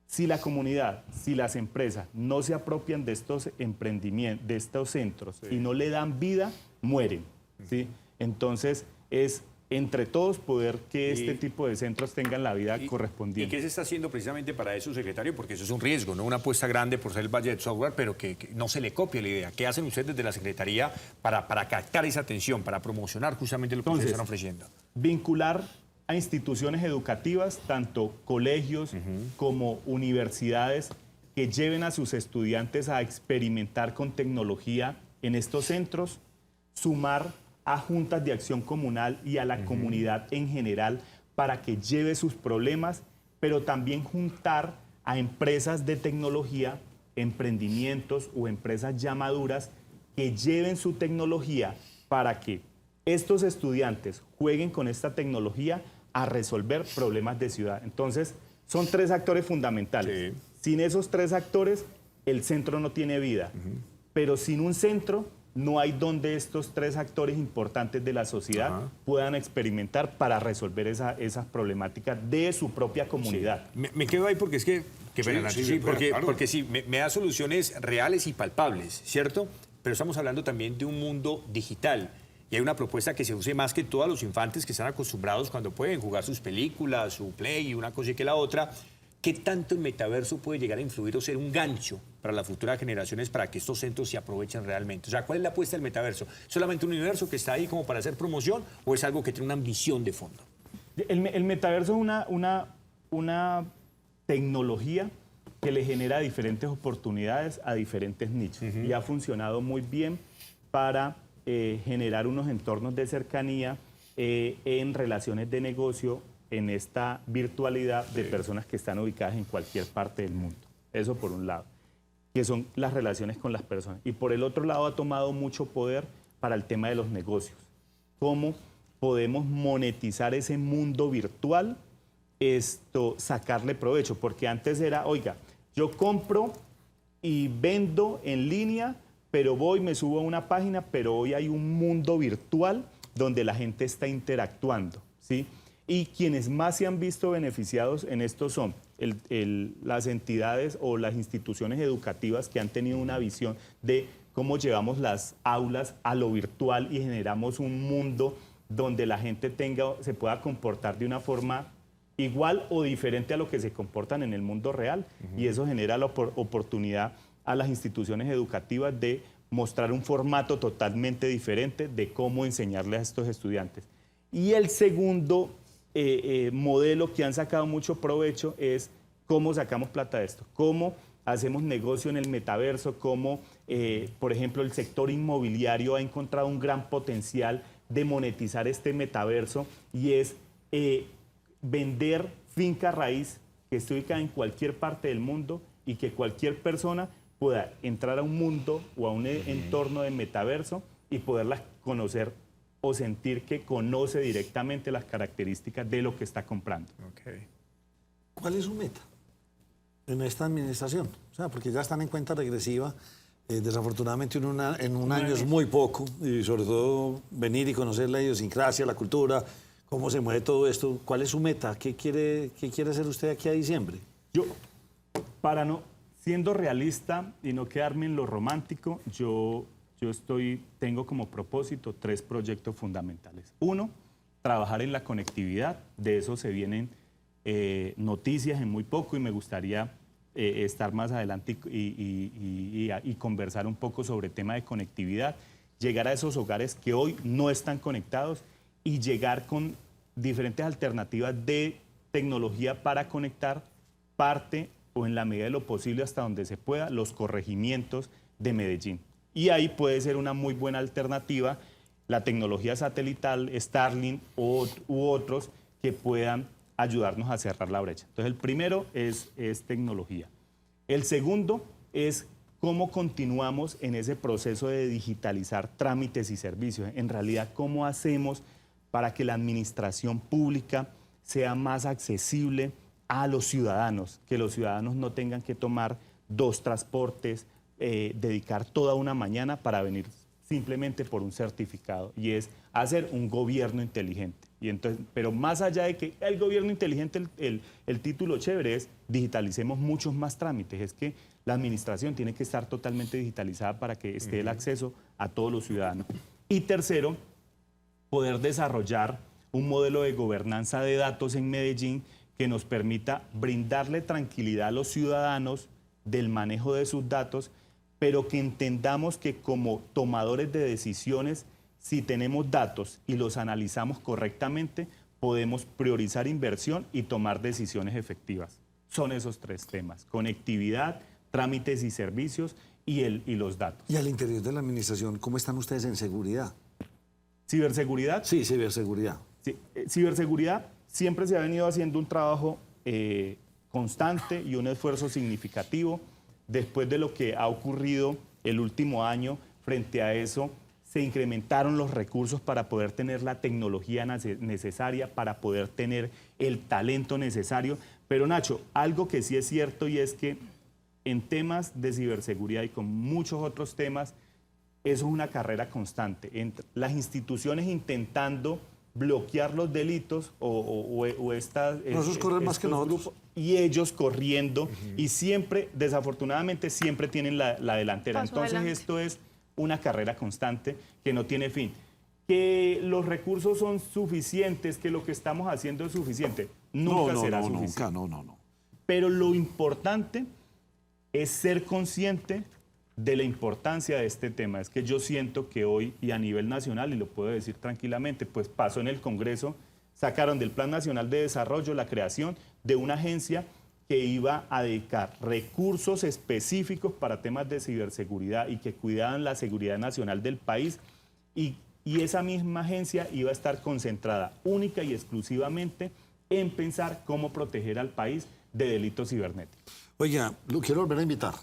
Si la comunidad, si las empresas no se apropian de estos emprendimientos, de estos centros, y no le dan vida, mueren, ¿sí? Entonces es entre todos poder que este tipo de centros tengan la vida ¿Y correspondiente. qué se está haciendo precisamente para eso, secretario? Porque eso es un riesgo, ¿no? Una apuesta grande por ser el budget software, pero que no se le copie la idea. ¿Qué hacen ustedes desde la Secretaría para captar esa atención, para promocionar justamente lo que ustedes están ofreciendo? Vincular a instituciones educativas, tanto colegios como universidades, que lleven a sus estudiantes a experimentar con tecnología en estos centros, sumar a juntas de acción comunal y a la comunidad en general para que lleve sus problemas, pero también juntar a empresas de tecnología, emprendimientos o empresas ya maduras que lleven su tecnología para que estos estudiantes jueguen con esta tecnología a resolver problemas de ciudad. Entonces, son 3 actores fundamentales. Sí. Sin esos 3 actores, el centro no tiene vida. Pero sin un centro, no hay donde estos 3 actores importantes de la sociedad puedan experimentar para resolver esas problemáticas de su propia comunidad. Sí. Me quedo ahí porque es que porque sí, me da soluciones reales y palpables, ¿cierto? Pero estamos hablando también de un mundo digital. Y hay una propuesta que se use más que todos los infantes que están acostumbrados cuando pueden jugar sus películas, su play y una cosa y que la otra. ¿Qué tanto el metaverso puede llegar a influir o ser un gancho para las futuras generaciones para que estos centros se aprovechen realmente? O sea, ¿cuál es la apuesta del metaverso? ¿Solamente un universo que está ahí como para hacer promoción o es algo que tiene una ambición de fondo? El metaverso es una tecnología que le genera diferentes oportunidades a diferentes nichos y ha funcionado muy bien para generar unos entornos de cercanía en relaciones de negocio en esta virtualidad de personas que están ubicadas en cualquier parte del mundo. Eso por un lado, que son las relaciones con las personas. Y por el otro lado ha tomado mucho poder para el tema de los negocios. ¿Cómo podemos monetizar ese mundo virtual? Sacarle provecho, porque antes era, oiga, yo compro y vendo en línea, pero me subo a una página, pero hoy hay un mundo virtual donde la gente está interactuando, ¿sí? Y quienes más se han visto beneficiados en esto son las entidades o las instituciones educativas que han tenido una visión de cómo llevamos las aulas a lo virtual y generamos un mundo donde la gente se pueda comportar de una forma igual o diferente a lo que se comportan en el mundo real. Y eso genera la oportunidad a las instituciones educativas de mostrar un formato totalmente diferente de cómo enseñarle a estos estudiantes. Y el segundo modelo que han sacado mucho provecho es cómo sacamos plata de esto, cómo hacemos negocio en el metaverso, cómo, por ejemplo, el sector inmobiliario ha encontrado un gran potencial de monetizar este metaverso y es vender finca raíz que esté ubicada en cualquier parte del mundo y que cualquier persona pueda entrar a un mundo o a un entorno de metaverso y poderlas conocer o sentir que conoce directamente las características de lo que está comprando. ¿Cuál es su meta en esta administración? O sea, porque ya están en cuenta regresiva. Desafortunadamente en un año es muy poco y sobre todo venir y conocer la idiosincrasia, la cultura, cómo se mueve todo esto. ¿Cuál es su meta? ¿Qué quiere hacer usted aquí a diciembre? Siendo realista y no quedarme en lo romántico, tengo como propósito 3 proyectos fundamentales. 1, trabajar en la conectividad. De eso se vienen noticias en muy poco y me gustaría estar más adelante y conversar un poco sobre el tema de conectividad, llegar a esos hogares que hoy no están conectados y llegar con diferentes alternativas de tecnología para conectar parte o en la medida de lo posible hasta donde se pueda los corregimientos de Medellín. Y ahí puede ser una muy buena alternativa la tecnología satelital, Starlink u otros que puedan ayudarnos a cerrar la brecha. Entonces, el primero es tecnología. El segundo es cómo continuamos en ese proceso de digitalizar trámites y servicios. En realidad, cómo hacemos para que la administración pública sea más accesible a los ciudadanos, que los ciudadanos no tengan que tomar 2 transportes, dedicar toda una mañana para venir simplemente por un certificado, y es hacer un gobierno inteligente. Y entonces, pero más allá de que el gobierno inteligente, el título chévere es digitalicemos muchos más trámites, es que la administración tiene que estar totalmente digitalizada para que esté el acceso a todos los ciudadanos. Y tercero, poder desarrollar un modelo de gobernanza de datos en Medellín que nos permita brindarle tranquilidad a los ciudadanos del manejo de sus datos, pero que entendamos que como tomadores de decisiones, si tenemos datos y los analizamos correctamente, podemos priorizar inversión y tomar decisiones efectivas. Son esos 3 temas: conectividad, trámites y servicios y los datos. Y al interior de la administración, ¿cómo están ustedes en seguridad? ¿Ciberseguridad? Sí, ciberseguridad. Sí, ciberseguridad siempre se ha venido haciendo un trabajo constante y un esfuerzo significativo. Después de lo que ha ocurrido el último año, frente a eso, se incrementaron los recursos para poder tener la tecnología necesaria, para poder tener el talento necesario. Pero Nacho, algo que sí es cierto y es que en temas de ciberseguridad y con muchos otros temas, eso es una carrera constante. Entre las instituciones intentando bloquear los delitos o estas... Esos corren más que nosotros. Grupos, y ellos corriendo y siempre, desafortunadamente, siempre tienen la delantera. Paso Entonces adelante. esto es una carrera constante que no tiene fin. Que los recursos son suficientes, que lo que estamos haciendo es suficiente, nunca será suficiente. No. Pero lo importante es ser consciente de la importancia de este tema. Es que yo siento que hoy, y a nivel nacional, y lo puedo decir tranquilamente, pues pasó en el Congreso, sacaron del Plan Nacional de Desarrollo la creación de una agencia que iba a dedicar recursos específicos para temas de ciberseguridad y que cuidaban la seguridad nacional del país, y esa misma agencia iba a estar concentrada única y exclusivamente en pensar cómo proteger al país de delitos cibernéticos. Oiga, lo quiero volver a invitar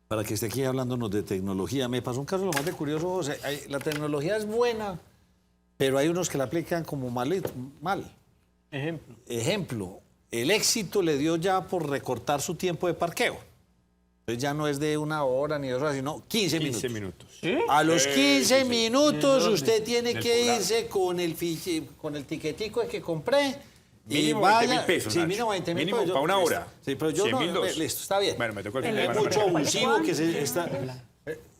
para que esté aquí hablándonos de tecnología. Me pasó un caso lo más de curioso, José. La tecnología es buena, pero hay unos que la aplican como mal. Ejemplo, el éxito le dio ya por recortar su tiempo de parqueo. Entonces ya no es de 1 hora ni 2 horas, sino 15 minutos. 15 minutos. ¿Sí? A los 15 minutos ¿Dónde? usted tiene Del que Poblado. irse con el tiquetico que compré. Mínimo y vaya, 20.000 pesos, sí, Nacho. mínimo 20.000 Mínimo pesos. para una hora. Sí, pero yo 100.000 no, dos. listo, está bien. Bueno, me tocó el fin de Hay semana. mucho abusivo que se está...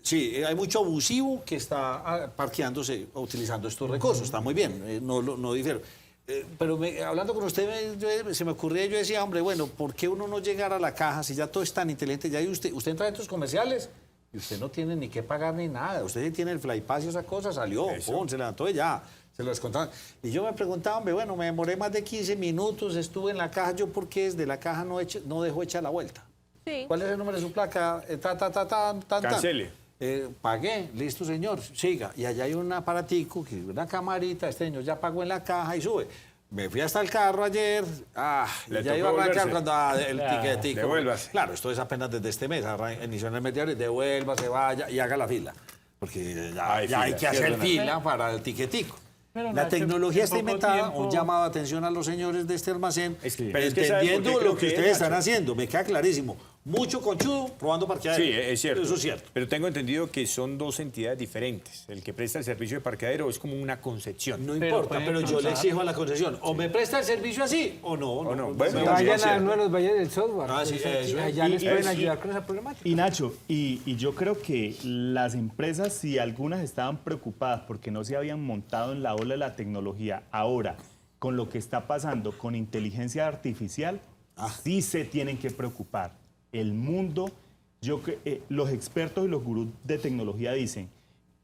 Sí, hay mucho abusivo que está parqueándose, utilizando estos recursos. Está muy bien, no difiero. Pero hablando con usted, se me ocurría, yo decía, hombre, bueno, ¿por qué uno no llegar a la caja si ya todo es tan inteligente? Ya usted entra en estos comerciales y usted no tiene ni que pagar ni nada. Usted tiene el Flypass y esa cosa, salió, pum, se levantó y ya, se lo descontaron. Y yo me preguntaba, hombre, bueno, me demoré más de 15 minutos, estuve en la caja, ¿yo por qué desde la caja no dejó hecha la vuelta? Sí. ¿Cuál es el número de su placa? Cancele. Pagué, listo señor, siga. Y allá hay un aparatico, una camarita, este señor ya pagó en la caja y sube. Me fui hasta el carro ayer, Le ya tocó iba a arrancar volverse. cuando el tiquetico. Devuélvase. Claro, esto es apenas desde este mes, inició en el mes de abril, devuélvase, vaya y haga la fila. Porque ya hay que hacer fila para el tiquetico. Pero La Nacho, tecnología en está poco inventada, tiempo- un llamado de atención a los señores de este almacén, pero pero es que ¿sabe por qué entendiendo creo lo que que es, ustedes están Nacho? haciendo, me queda clarísimo. Mucho conchudo probando parqueadero. Sí, es cierto. Eso es cierto. Pero tengo entendido que son 2 entidades diferentes. El que presta el servicio de parqueadero es como una concepción. No importa, pero yo le exijo a la concesión, o me presta el servicio así, o no. no. no, Bueno, no, Vayan es a cierto. uno de los valles del software. Ah, sí, Entonces, eso. allá les pueden y- ayudar con esa problemática. Y Nacho, y yo creo que las empresas, si algunas estaban preocupadas porque no se habían montado en la ola de la tecnología, ahora, con lo que está pasando con inteligencia artificial, sí se tienen que preocupar. El mundo, los expertos y los gurús de tecnología dicen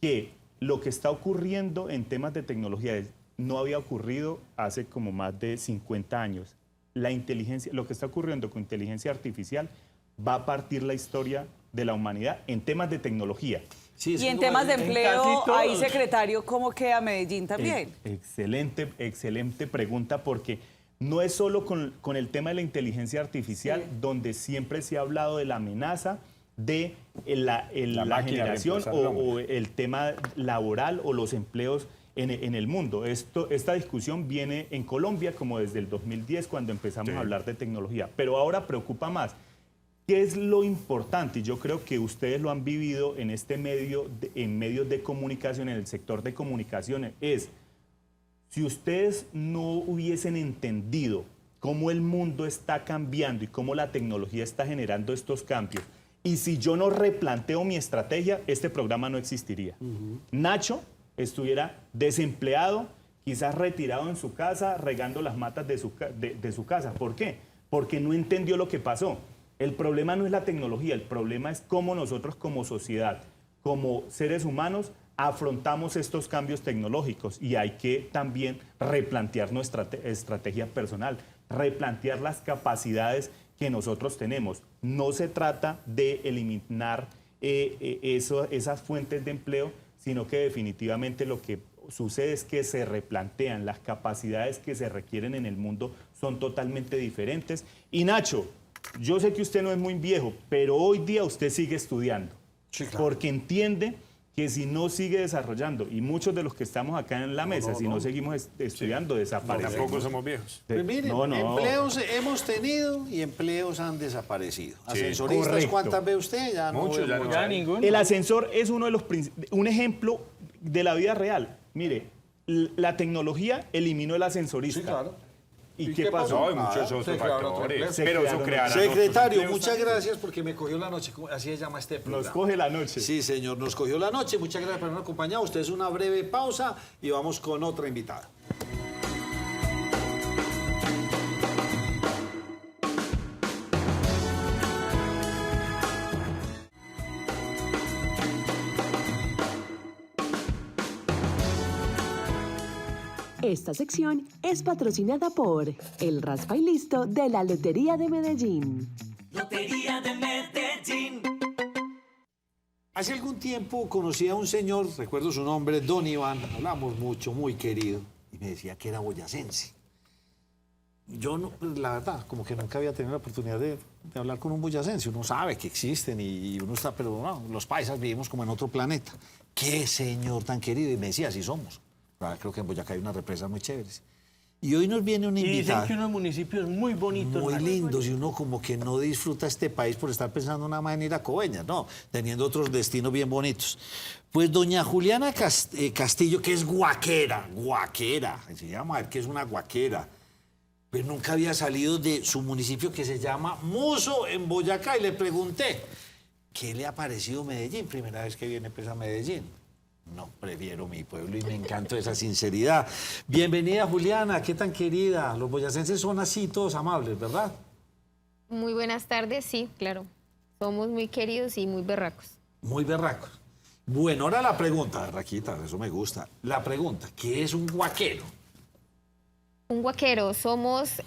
que lo que está ocurriendo en temas de tecnología no había ocurrido hace como más de 50 años. La inteligencia, lo que está ocurriendo con inteligencia artificial va a partir la historia de la humanidad en temas de tecnología. Y en temas de empleo, ahí, secretario, ¿cómo queda Medellín también? Excelente pregunta, porque no es solo con el tema de la inteligencia artificial, donde siempre se ha hablado de la amenaza de la máquina generación reemplazar al hombre. o el tema laboral o los empleos en el mundo. Esta discusión viene en Colombia como desde el 2010, cuando empezamos a hablar de tecnología, pero ahora preocupa más. ¿Qué es lo importante? Y yo creo que ustedes lo han vivido en este medio, en medios de comunicación, en el sector de comunicaciones, es si ustedes no hubiesen entendido cómo el mundo está cambiando y cómo la tecnología está generando estos cambios, y si yo no replanteo mi estrategia, este programa no existiría. Nacho estuviera desempleado, quizás retirado en su casa, regando las matas de su casa. ¿Por qué? Porque no entendió lo que pasó. El problema no es la tecnología, el problema es cómo nosotros como sociedad, como seres humanos, afrontamos estos cambios tecnológicos, y hay que también replantear nuestra estrategia personal, replantear las capacidades que nosotros tenemos. No se trata de eliminar esas fuentes de empleo, sino que definitivamente lo que sucede es que se replantean las capacidades que se requieren en el mundo, son totalmente diferentes. Y Nacho, yo sé que usted no es muy viejo, pero hoy día usted sigue estudiando, sí, claro, porque entiende que si no sigue desarrollando, y muchos de los que estamos acá en la mesa, si no seguimos estudiando, desaparecemos. Tampoco somos viejos. Pues miren, empleos hemos tenido y empleos han desaparecido. Ascensoristas, correcto. ¿Cuántas ve usted? Ya no. Muchos, ya ninguno. El ascensor es un ejemplo de la vida real. Mire, la tecnología eliminó el ascensorista. Sí, claro. ¿Y qué pasó? No, hay muchos otros factores. Pero eso creará. Secretario, muchas gracias porque me cogió la noche. Así se llama este programa. Nos coge la noche. Sí, señor, nos cogió la noche. Muchas gracias por habernos acompañado. Usted es una breve pausa y vamos con otra invitada. Esta sección es patrocinada por el Raspa y Listo de la Lotería de Medellín. Lotería de Medellín. Hace algún tiempo conocí a un señor, recuerdo su nombre, Don Iván, hablamos mucho, muy querido, y me decía que era boyacense. Yo, no, la verdad, como que nunca había tenido la oportunidad de hablar con un boyacense. Uno sabe que existen y uno está, pero no, los paisas vivimos como en otro planeta. Qué señor tan querido, y me decía, así somos. Creo que en Boyacá hay unas represas muy chéveres. Y hoy nos viene un invitado. Y dicen que unos municipios muy bonitos. Muy lindos, y uno como que no disfruta este país por estar pensando nada más en ir a Coveñas, no, teniendo otros destinos bien bonitos. Pues doña Juliana Castillo, que es guaquera, se llama, a ver qué es una guaquera, pero nunca había salido de su municipio que se llama Muso, en Boyacá, y le pregunté, ¿qué le ha parecido Medellín? Primera vez que viene pues a Medellín. No, prefiero mi pueblo y me encanta esa sinceridad. Bienvenida, Juliana, qué tan querida. Los boyacenses son así, todos amables, ¿verdad? Muy buenas tardes, sí, claro. Somos muy queridos y muy berracos. Muy berracos. Bueno, ahora la pregunta, Raquita, eso me gusta. La pregunta, ¿qué es un guaquero? Un guaquero, somos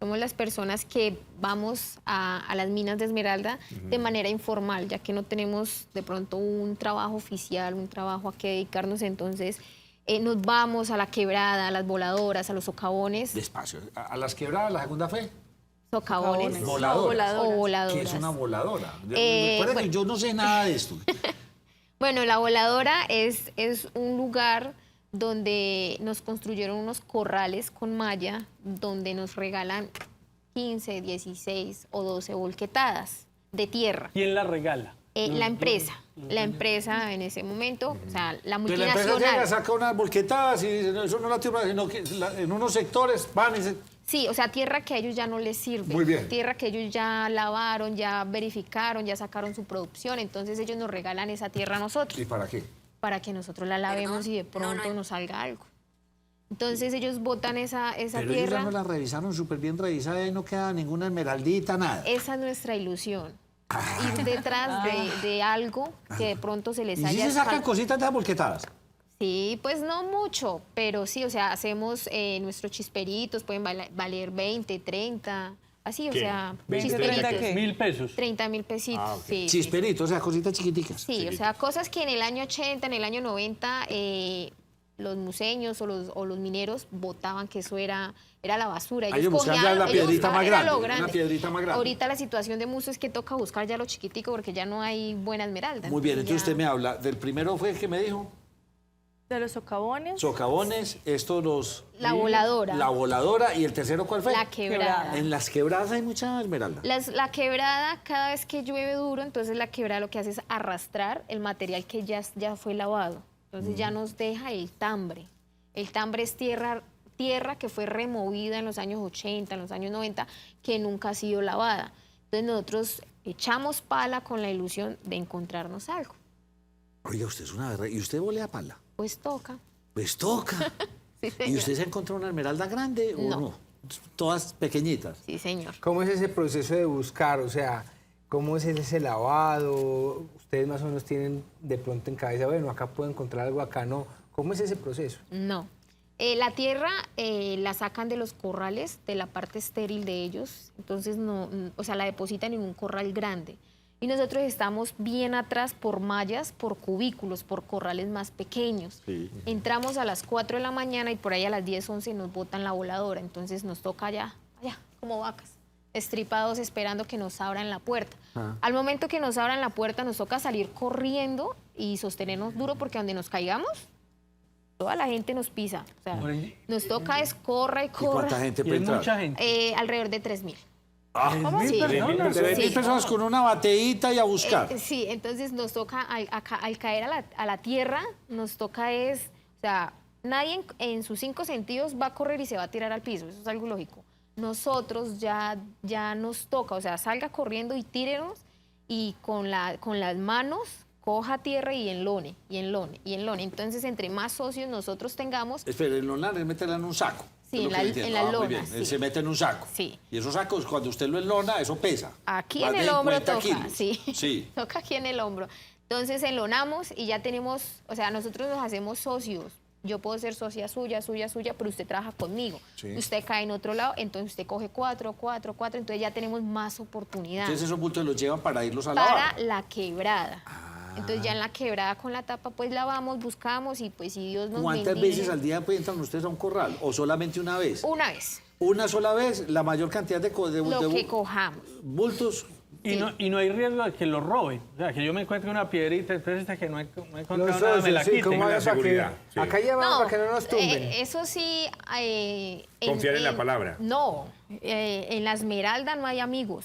las personas que vamos a las minas de Esmeralda de manera informal, ya que no tenemos de pronto un trabajo oficial, un trabajo a que dedicarnos, entonces nos vamos a la quebrada, a las voladoras, a los socavones. Despacio, ¿a las quebradas, la segunda fe? Socavones. Voladoras. O voladoras. ¿Qué es una voladora? Recuerda que yo no sé nada de esto. Bueno, la voladora es un lugar donde nos construyeron unos corrales con malla, donde nos regalan 15, 16 o 12 volquetadas de tierra. ¿Quién la regala? La empresa. La empresa en ese momento, o sea, la multinacional. La empresa llega, saca unas volquetadas y dice, no, eso no es la tierra, sino que en unos sectores van y se... Sí, o sea, tierra que a ellos ya no les sirve. Muy bien. Tierra que ellos ya lavaron, ya verificaron, ya sacaron su producción, entonces ellos nos regalan esa tierra a nosotros. ¿Y para qué? Para que nosotros la lavemos y de pronto nos salga algo. Entonces ellos botan esa Pero tierra. ellos ya no la revisaron súper bien revisada y no queda ninguna esmeraldita, nada. Esa es nuestra ilusión. Ir detrás de algo que de pronto se les ¿Y haya... si se sacan cositas de esas volquetadas? Sí, pues no mucho, pero sí, o sea, hacemos nuestros chisperitos, pueden valer 20, 30... Así, o sea, 20, 30, ¿qué? 1.000 pesos. 30.000 pesitos, sí. Chisperitos, o sea, cositas chiquiticas. Sí, o sea, cosas que en el año 80, en el año 90, los museños o los mineros botaban que eso era la basura. Ellos buscaban ya la piedrita más grande, una piedrita más grande. Ahorita la situación de Muso es que toca buscar ya lo chiquitico porque ya no hay buena esmeralda. Muy bien, entonces ya... usted me habla, del primero fue el que me dijo... De los socavones. Socavones, estos los... La voladora. La voladora, ¿y el tercero cuál fue? La quebrada. En las quebradas hay mucha esmeralda. La quebrada, cada vez que llueve duro, entonces la quebrada lo que hace es arrastrar el material que ya fue lavado. Entonces ya nos deja el tambre. El tambre es tierra que fue removida en los años 80, en los años 90, que nunca ha sido lavada. Entonces nosotros echamos pala con la ilusión de encontrarnos algo. Oiga, usted es una verdad. ¿Y usted volea pala? Pues toca. Pues toca. Sí, ¿Y señor. usted se encontró una esmeralda grande o no? Todas pequeñitas. Sí, señor. ¿Cómo es ese proceso de buscar? O sea, ¿cómo es ese lavado? Ustedes más o menos tienen de pronto en cabeza, bueno, acá puedo encontrar algo, acá no. ¿Cómo es ese proceso? No. La tierra la sacan de los corrales, de la parte estéril de ellos, entonces no, o sea, la depositan en un corral grande. Y nosotros estamos bien atrás por mallas, por cubículos, por corrales más pequeños. Sí. Entramos a las 4 de la mañana y por ahí a las 10, 11 nos botan la voladora, entonces nos toca allá, como vacas, estripados esperando que nos abran la puerta. Al momento que nos abran la puerta nos toca salir corriendo y sostenernos duro porque donde nos caigamos, toda la gente nos pisa. O sea, nos toca es corra y corra. ¿Y cuánta gente puede entrar? Mucha gente. Alrededor de 3.000. ¿Cómo? Sí. 3.000 personas con una bateíta y a buscar. Sí, entonces nos toca, al caer a la tierra, nos toca es, o sea, nadie en sus 5 sentidos va a correr y se va a tirar al piso, eso es algo lógico. Nosotros ya nos toca, o sea, salga corriendo y tírenos y con las manos coja tierra y enlone, y enlone, y enlone. Entonces, entre más socios nosotros tengamos... Espera, enlonar es meterla en un saco. Sí, Es lo en que la- yo entiendo. en la Muy lona, bien. sí. Se mete en un saco. Sí. Y esos sacos, cuando usted lo enlona, eso pesa. Aquí Más en de el hombro 50 toca, kilos. sí. Sí. Toca aquí en el hombro. Entonces enlonamos y ya tenemos, o sea, nosotros nos hacemos socios. Yo puedo ser socia suya, pero usted trabaja conmigo. Sí. Usted cae en otro lado, entonces usted coge 4, entonces ya tenemos más oportunidades. Entonces esos bultos los llevan para irlos a lavar. Para la quebrada. Entonces ya en la quebrada con la tapa pues lavamos, buscamos y pues si Dios nos ¿Cuántas bendice. veces al día entran ustedes a un corral? ¿O solamente una vez? Una vez, Una sola vez, la mayor cantidad de lo que cojamos. bultos. Y no hay riesgo de que lo roben. O sea, que yo me encuentre una piedrita, entonces hasta que no he encontrado Los nada, me la socios, sí, quiten. ¿cómo es para que- acá llevamos para que no nos tumben. Eso sí... Confiar en la palabra. No, en la Esmeralda no hay amigos.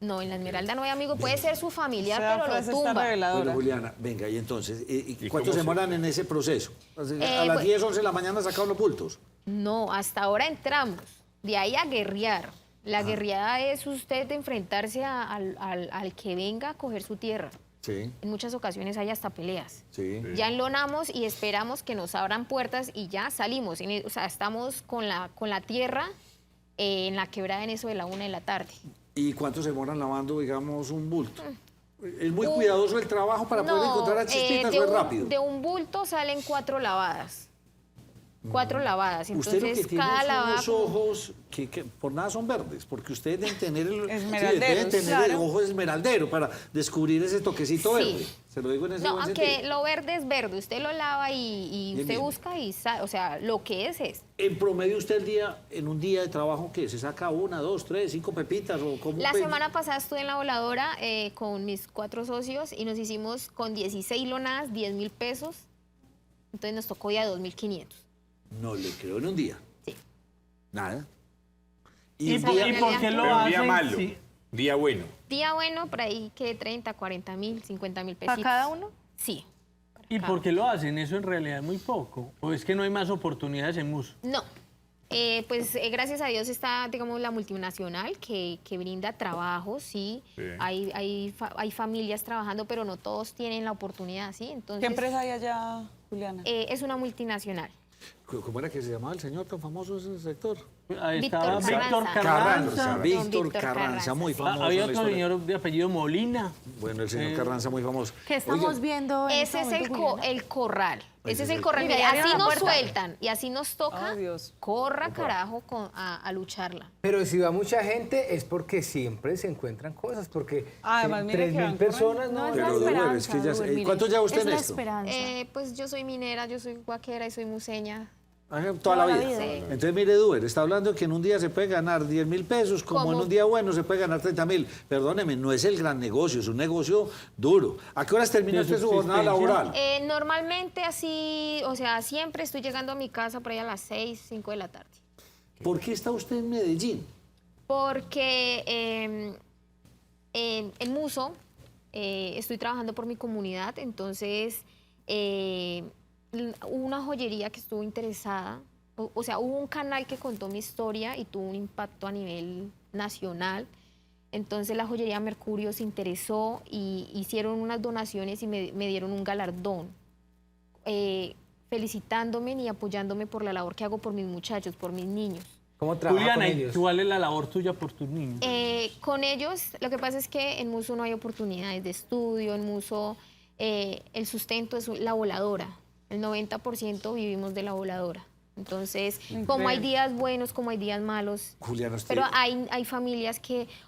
No, en la Esmeralda no hay amigos. Puede ser su familiar, Esa pero lo frase está tumba. reveladora. Bueno, Juliana, venga, y entonces, ¿y cómo cuánto se se- demoran en ese proceso? A Eh, las pues- 10, 11 de la mañana sacaron los bultos. No, hasta ahora entramos. De ahí a guerrear. La guerreada es usted de enfrentarse al que venga a coger su tierra. Sí, En muchas ocasiones hay hasta peleas. sí. Ya enlonamos y esperamos que nos abran puertas y ya salimos. O sea, estamos con la tierra en la quebrada en eso de la 1 de la tarde. ¿Y cuánto se demoran lavando, digamos, un bulto? ¿Es muy cuidadoso el trabajo para poder encontrar a chispitas o es rápido? De un bulto salen 4 lavadas. 4 lavadas. Usted lo que Entonces, tiene cada son lavada... unos ojos que por nada son verdes, porque ustedes deben tener el, Esmeralderos, deben tener el claro. ojo esmeraldero para descubrir ese toquecito Sí. verde. Se lo digo en ese No, buen aunque sentido. lo verde es verde. Usted lo lava y Bien, usted bien. busca y o sea, lo que es. En promedio usted en un día de trabajo, ¿qué? ¿Se saca 1, 2, 3, 5 pepitas o cómo? La semana pasada estuve en la voladora con mis 4 socios y nos hicimos con 16 lonadas, 10.000 pesos. Entonces nos tocó ya 2.500. No le creo en un día. Sí. Nada. ¿Y un por día- qué lo Pero un día hacen? malo, Sí. día bueno. Día bueno, por ahí que 30, 40.000, 50.000 pesos. ¿Para cada uno? Sí. ¿Y por qué lo hacen? Eso en realidad es muy poco. ¿O es que no hay más oportunidades en Muso? No. Pues gracias a Dios está, digamos, la multinacional que brinda trabajo, sí. Sí. Hay familias trabajando, pero no todos tienen la oportunidad, ¿sí? Entonces, ¿Qué empresa hay allá, Juliana? es una multinacional. ¿Cómo era que se llamaba el señor tan famoso de ese sector? Ahí Víctor estaba Víctor Carranza. Carranza. Víctor Carranza, muy famoso. Había en la otro historia. señor de apellido Molina. Bueno, el señor Carranza, muy famoso. ¿Qué estamos Oiga, viendo? en Ese este es momento, Juliana? el corral. Ese es el corral. Mira, Mira, ya abrieron así la nos puerta. sueltan y así nos toca. Ay, Dios. Corra, carajo, a lucharla. Pero si va mucha gente es porque siempre se encuentran cosas, porque Además, mire que 3.000 van personas corriendo. no... No, Pero es la Duber, es que ya esperanza, Duber, ¿cuánto lleva usted Es en la esto? esperanza. Pues yo soy minera, yo soy guaquera y soy museña. Toda la vida. Sí. Entonces, mire, Duber, está hablando que en un día se puede ganar 10.000 pesos, como en un día bueno se puede ganar 30.000. Perdóneme, no es el gran negocio, es un negocio duro. ¿A qué horas termina usted su jornada laboral? Normalmente así, o sea, siempre estoy llegando a mi casa por ahí a las 6, 5 de la tarde. ¿Por qué está usted en Medellín? Porque en Muso estoy trabajando por mi comunidad, entonces hubo una joyería que estuvo interesada, o sea, hubo un canal que contó mi historia y tuvo un impacto a nivel nacional. Entonces la joyería Mercurio se interesó y hicieron unas donaciones y me dieron un galardón. felicitándome ni apoyándome por la labor que hago por mis muchachos, por mis niños. ¿Cómo trabaja Juliana, con ¿y ellos? cuál es la labor tuya por tus niños? Con ellos, lo que pasa es que en Muso no hay oportunidades de estudio, en Muso el sustento es la voladora, el 90% vivimos de la voladora. Entonces, como hay días buenos, como hay días malos, Juliana, usted... pero hay familias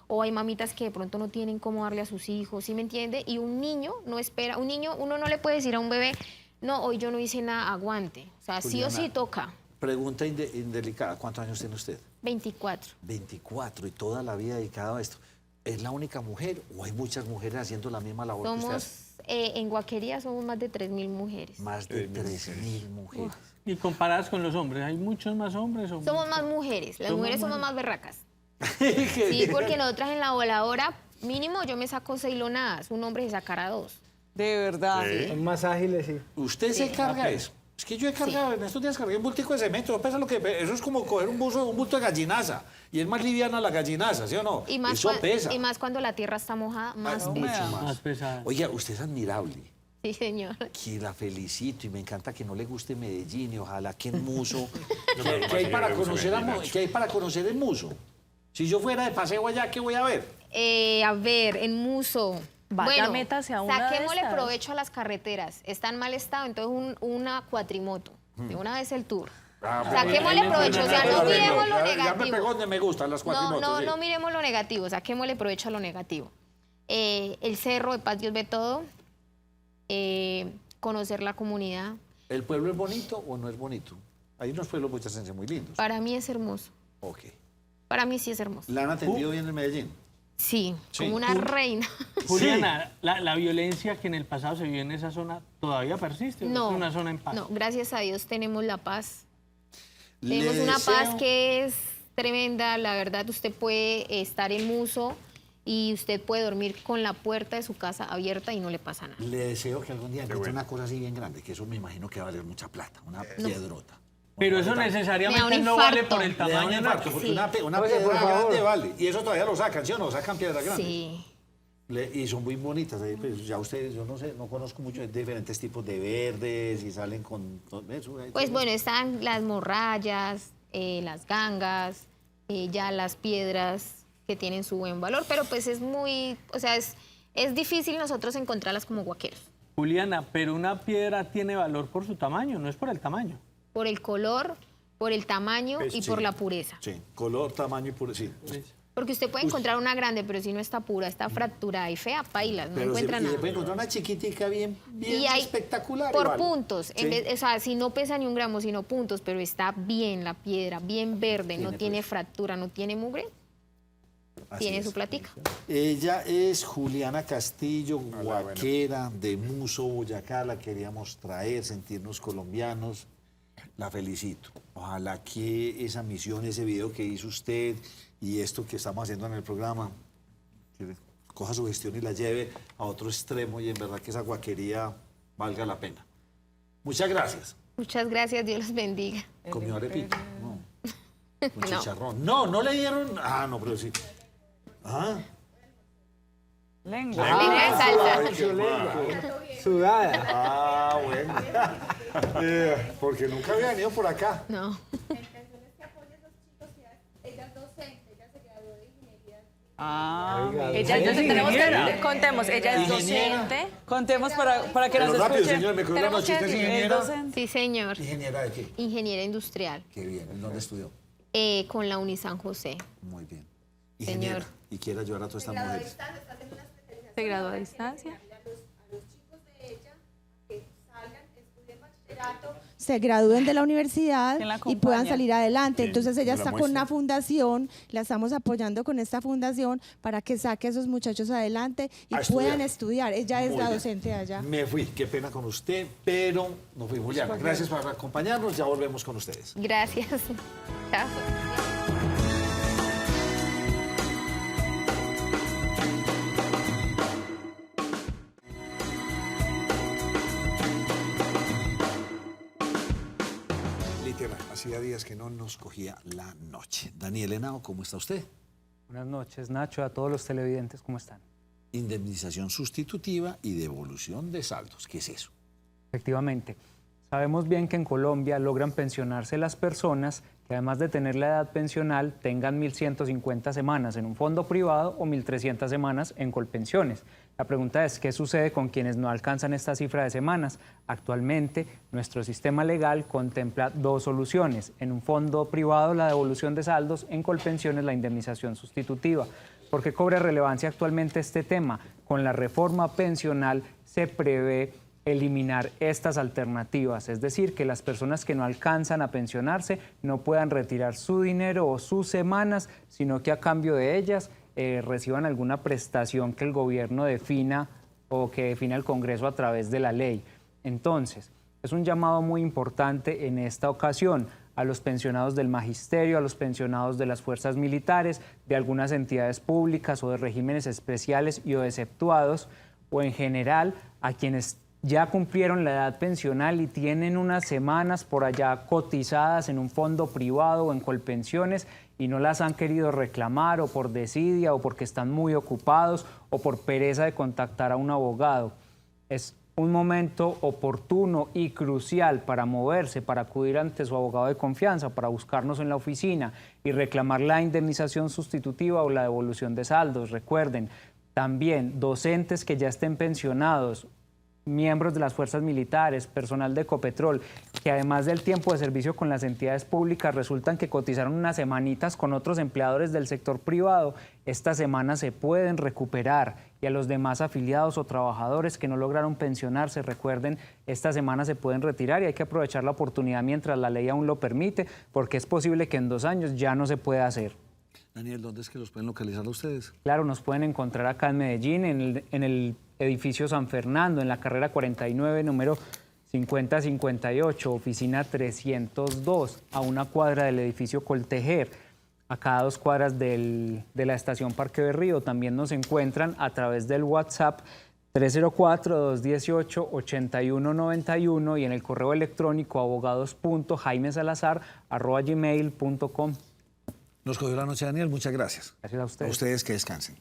o hay mamitas que de pronto no tienen cómo darle a sus hijos, ¿sí me entiende? Y un niño no espera, uno no le puede decir a un bebé, no, hoy yo no hice nada, aguante. O sea, sí o sí toca. Pregunta indelicada, ¿cuántos años tiene usted? 24. 24 y toda la vida dedicada a esto. ¿Es la única mujer o hay muchas mujeres haciendo la misma labor que usted hace? En Guaquería somos más de 3.000 mujeres. Más de 3.000 mujeres. Y comparadas con los hombres, ¿hay muchos más hombres? Somos más mujeres, las mujeres somos más berracas. Sí, Sí, porque nosotras en la voladora, mínimo yo me saco 6 lonadas, un hombre se sacará 2. De verdad. Son más ágiles, sí. ¿Usted se carga eso? Es que yo he cargado, en estos días cargué un bultico de cemento, pesa lo que eso es como coger un bulto de gallinaza, y es más liviana la gallinaza, ¿sí o no? Y más, eso pesa. y más cuando la tierra está mojada, más mucho pesa. más. pesada. Oiga, usted es admirable, Sí, señor. que la felicito y me encanta que no le guste Medellín y ojalá que en Muso, ¿qué hay para conocer ¿qué hay para conocer en Muso? Si yo fuera de paseo allá, ¿qué voy a ver? A ver, en Muso. Vaya, métase a una de saquémosle estas. provecho a las carreteras. Está en mal estado, entonces una cuatrimoto. De una vez el tour. Saquémosle provecho, o sea, no miremos lo Ya me negativo. pegó donde me gustan las cuatrimotos. No miremos lo negativo, saquémosle provecho a lo negativo. El cerro de Paz Dios ve todo, conocer la comunidad. ¿El pueblo es bonito o no es bonito? Hay unos pueblos boyacenses muy lindos. Para mí es hermoso. Ok. Para mí sí es hermoso. ¿La han atendido bien en Medellín? Sí, Sí. como una reina. Juliana, la violencia que en el pasado se vivió en esa zona todavía persiste. ¿O No, es una zona en paz? no, gracias a Dios tenemos la paz. Le Tenemos una paz deseo- que es tremenda. La verdad, usted puede estar en Muso y usted puede dormir con la puerta de su casa abierta y no le pasa nada. Le deseo que algún día encuentre una cosa así bien grande, que eso me imagino que va a valer mucha plata, una piedrota. Pero eso Me da necesariamente un no vale infarto. por el Le da un tamaño. infarto, porque Sí. una Oye, por piedra favor. grande vale. Y eso todavía lo sacan, ¿sí o no? Sacan piedras grandes. Sí. Y son muy bonitas. Pues ya ustedes, yo no sé, no conozco mucho de diferentes tipos de verdes y salen con todo eso. Pues bueno, están las morrallas, las gangas, ya las piedras que tienen su buen valor, pero pues es muy, o sea, es difícil nosotros encontrarlas como guaqueros. Juliana, pero una piedra tiene valor por su tamaño, no es por el tamaño. Por el color, por el tamaño Pues y sí. por la pureza. Sí, color, tamaño y puro, sí. Porque usted puede encontrar una grande, pero si no está pura, está fracturada y fea, pailas, no Pero encuentra y nada. se puede encontrar una chiquitica bien Y hay espectacular. por igual. puntos, Sí. o sea, si no pesa ni 1 gramo, sino puntos, pero está bien la piedra, bien verde, no Tiene tiene precio. fractura, no tiene mugre, Así tiene es. su platica. Ella es Juliana Castillo, guaquera de Muso, Boyacá. La queríamos traer, sentirnos colombianos. La felicito. Ojalá que esa misión, ese video que hizo usted y esto que estamos haciendo en el programa, que coja su gestión y la lleve a otro extremo y en verdad que esa guaquería valga la pena. Muchas gracias. Muchas gracias, Dios los bendiga. ¿Comió arepita? No. Con No. chicharrón. No, no le dieron. Ah, no, pero sí. Ah. Lengua. Lengua de salsa. Ay, qué Lengua. mal. Sudada. Ah, bueno. Porque nunca había venido por acá. No. Ah, Oiga, Ella, ella es tenemos ingeniera. que, contemos, ella es Ingeniera. docente. contemos para que Pero nos rápido, escuchen. señor, me cogió la Tenemos noche. ¿Usted es que- Es ingeniera? docente. Sí, señor. ¿Ingeniera de qué? Ingeniera industrial, Qué bien. ¿En dónde estudió? con la Uni San José. Muy bien. Señor. Ingeniera. Y quiere ayudar a todas estas mujeres. Se graduó a distancia. se gradúen de la universidad ¿Quién la y puedan acompaña? salir adelante. ¿Quién Entonces ella la está con muestra? una fundación, la estamos apoyando con esta fundación para que saque a esos muchachos adelante y A estudiar. puedan estudiar. Ella es Muy la bien. docente allá. Me fui, qué pena con usted, pero no fui Juliana. Gracias por acompañarnos, ya volvemos con ustedes. Gracias. Chao. Literal, hacía días que no nos cogía la noche. Daniel Henao, ¿cómo está usted? Buenas noches, Nacho, a todos los televidentes, ¿cómo están? Indemnización sustitutiva y devolución de saldos. ¿Qué es eso? Efectivamente, Sabemos bien que en Colombia logran pensionarse las personas que además de tener la edad pensional tengan 1.150 semanas en un fondo privado o 1.300 semanas en Colpensiones. La pregunta es, ¿qué sucede con quienes no alcanzan esta cifra de semanas? Actualmente, nuestro sistema legal contempla dos soluciones. En un fondo privado, la devolución de saldos; en Colpensiones, la indemnización sustitutiva. ¿Por qué cobra relevancia actualmente este tema? Con la reforma pensional se prevé eliminar estas alternativas, es decir, que las personas que no alcanzan a pensionarse no puedan retirar su dinero o sus semanas, sino que a cambio de ellas reciban alguna prestación que el gobierno defina o que defina el Congreso a través de la ley. Entonces, es un llamado muy importante en esta ocasión a los pensionados del magisterio, a los pensionados de las fuerzas militares, de algunas entidades públicas o de regímenes especiales y o exceptuados, o en general a quienes ya cumplieron la edad pensional y tienen unas semanas por allá cotizadas en un fondo privado o en Colpensiones y no las han querido reclamar o por desidia o porque están muy ocupados o por pereza de contactar a un abogado. Es un momento oportuno y crucial para moverse, para acudir ante su abogado de confianza, para buscarnos en la oficina y reclamar la indemnización sustitutiva o la devolución de saldos. Recuerden, también docentes que ya estén pensionados, miembros de las fuerzas militares, personal de Ecopetrol, que además del tiempo de servicio con las entidades públicas resultan que cotizaron unas semanitas con otros empleadores del sector privado, estas semanas se pueden recuperar. Y a los demás afiliados o trabajadores que no lograron pensionarse, recuerden, estas semanas se pueden retirar y hay que aprovechar la oportunidad mientras la ley aún lo permite, porque es posible que en 2 años ya no se pueda hacer. Daniel, ¿dónde es que los pueden localizar a ustedes? Claro, nos pueden encontrar acá en Medellín, en el edificio San Fernando, en la carrera 49, número 5058, oficina 302, a una cuadra del edificio Coltejer, acá a 2 cuadras de la estación Parque Berrío. También nos encuentran a través del WhatsApp 304-218-8191 y en el correo electrónico abogados.jaimesalazar@gmail.com. Nos cogió la noche, Daniel. Muchas gracias. Gracias a ustedes. A ustedes que descansen.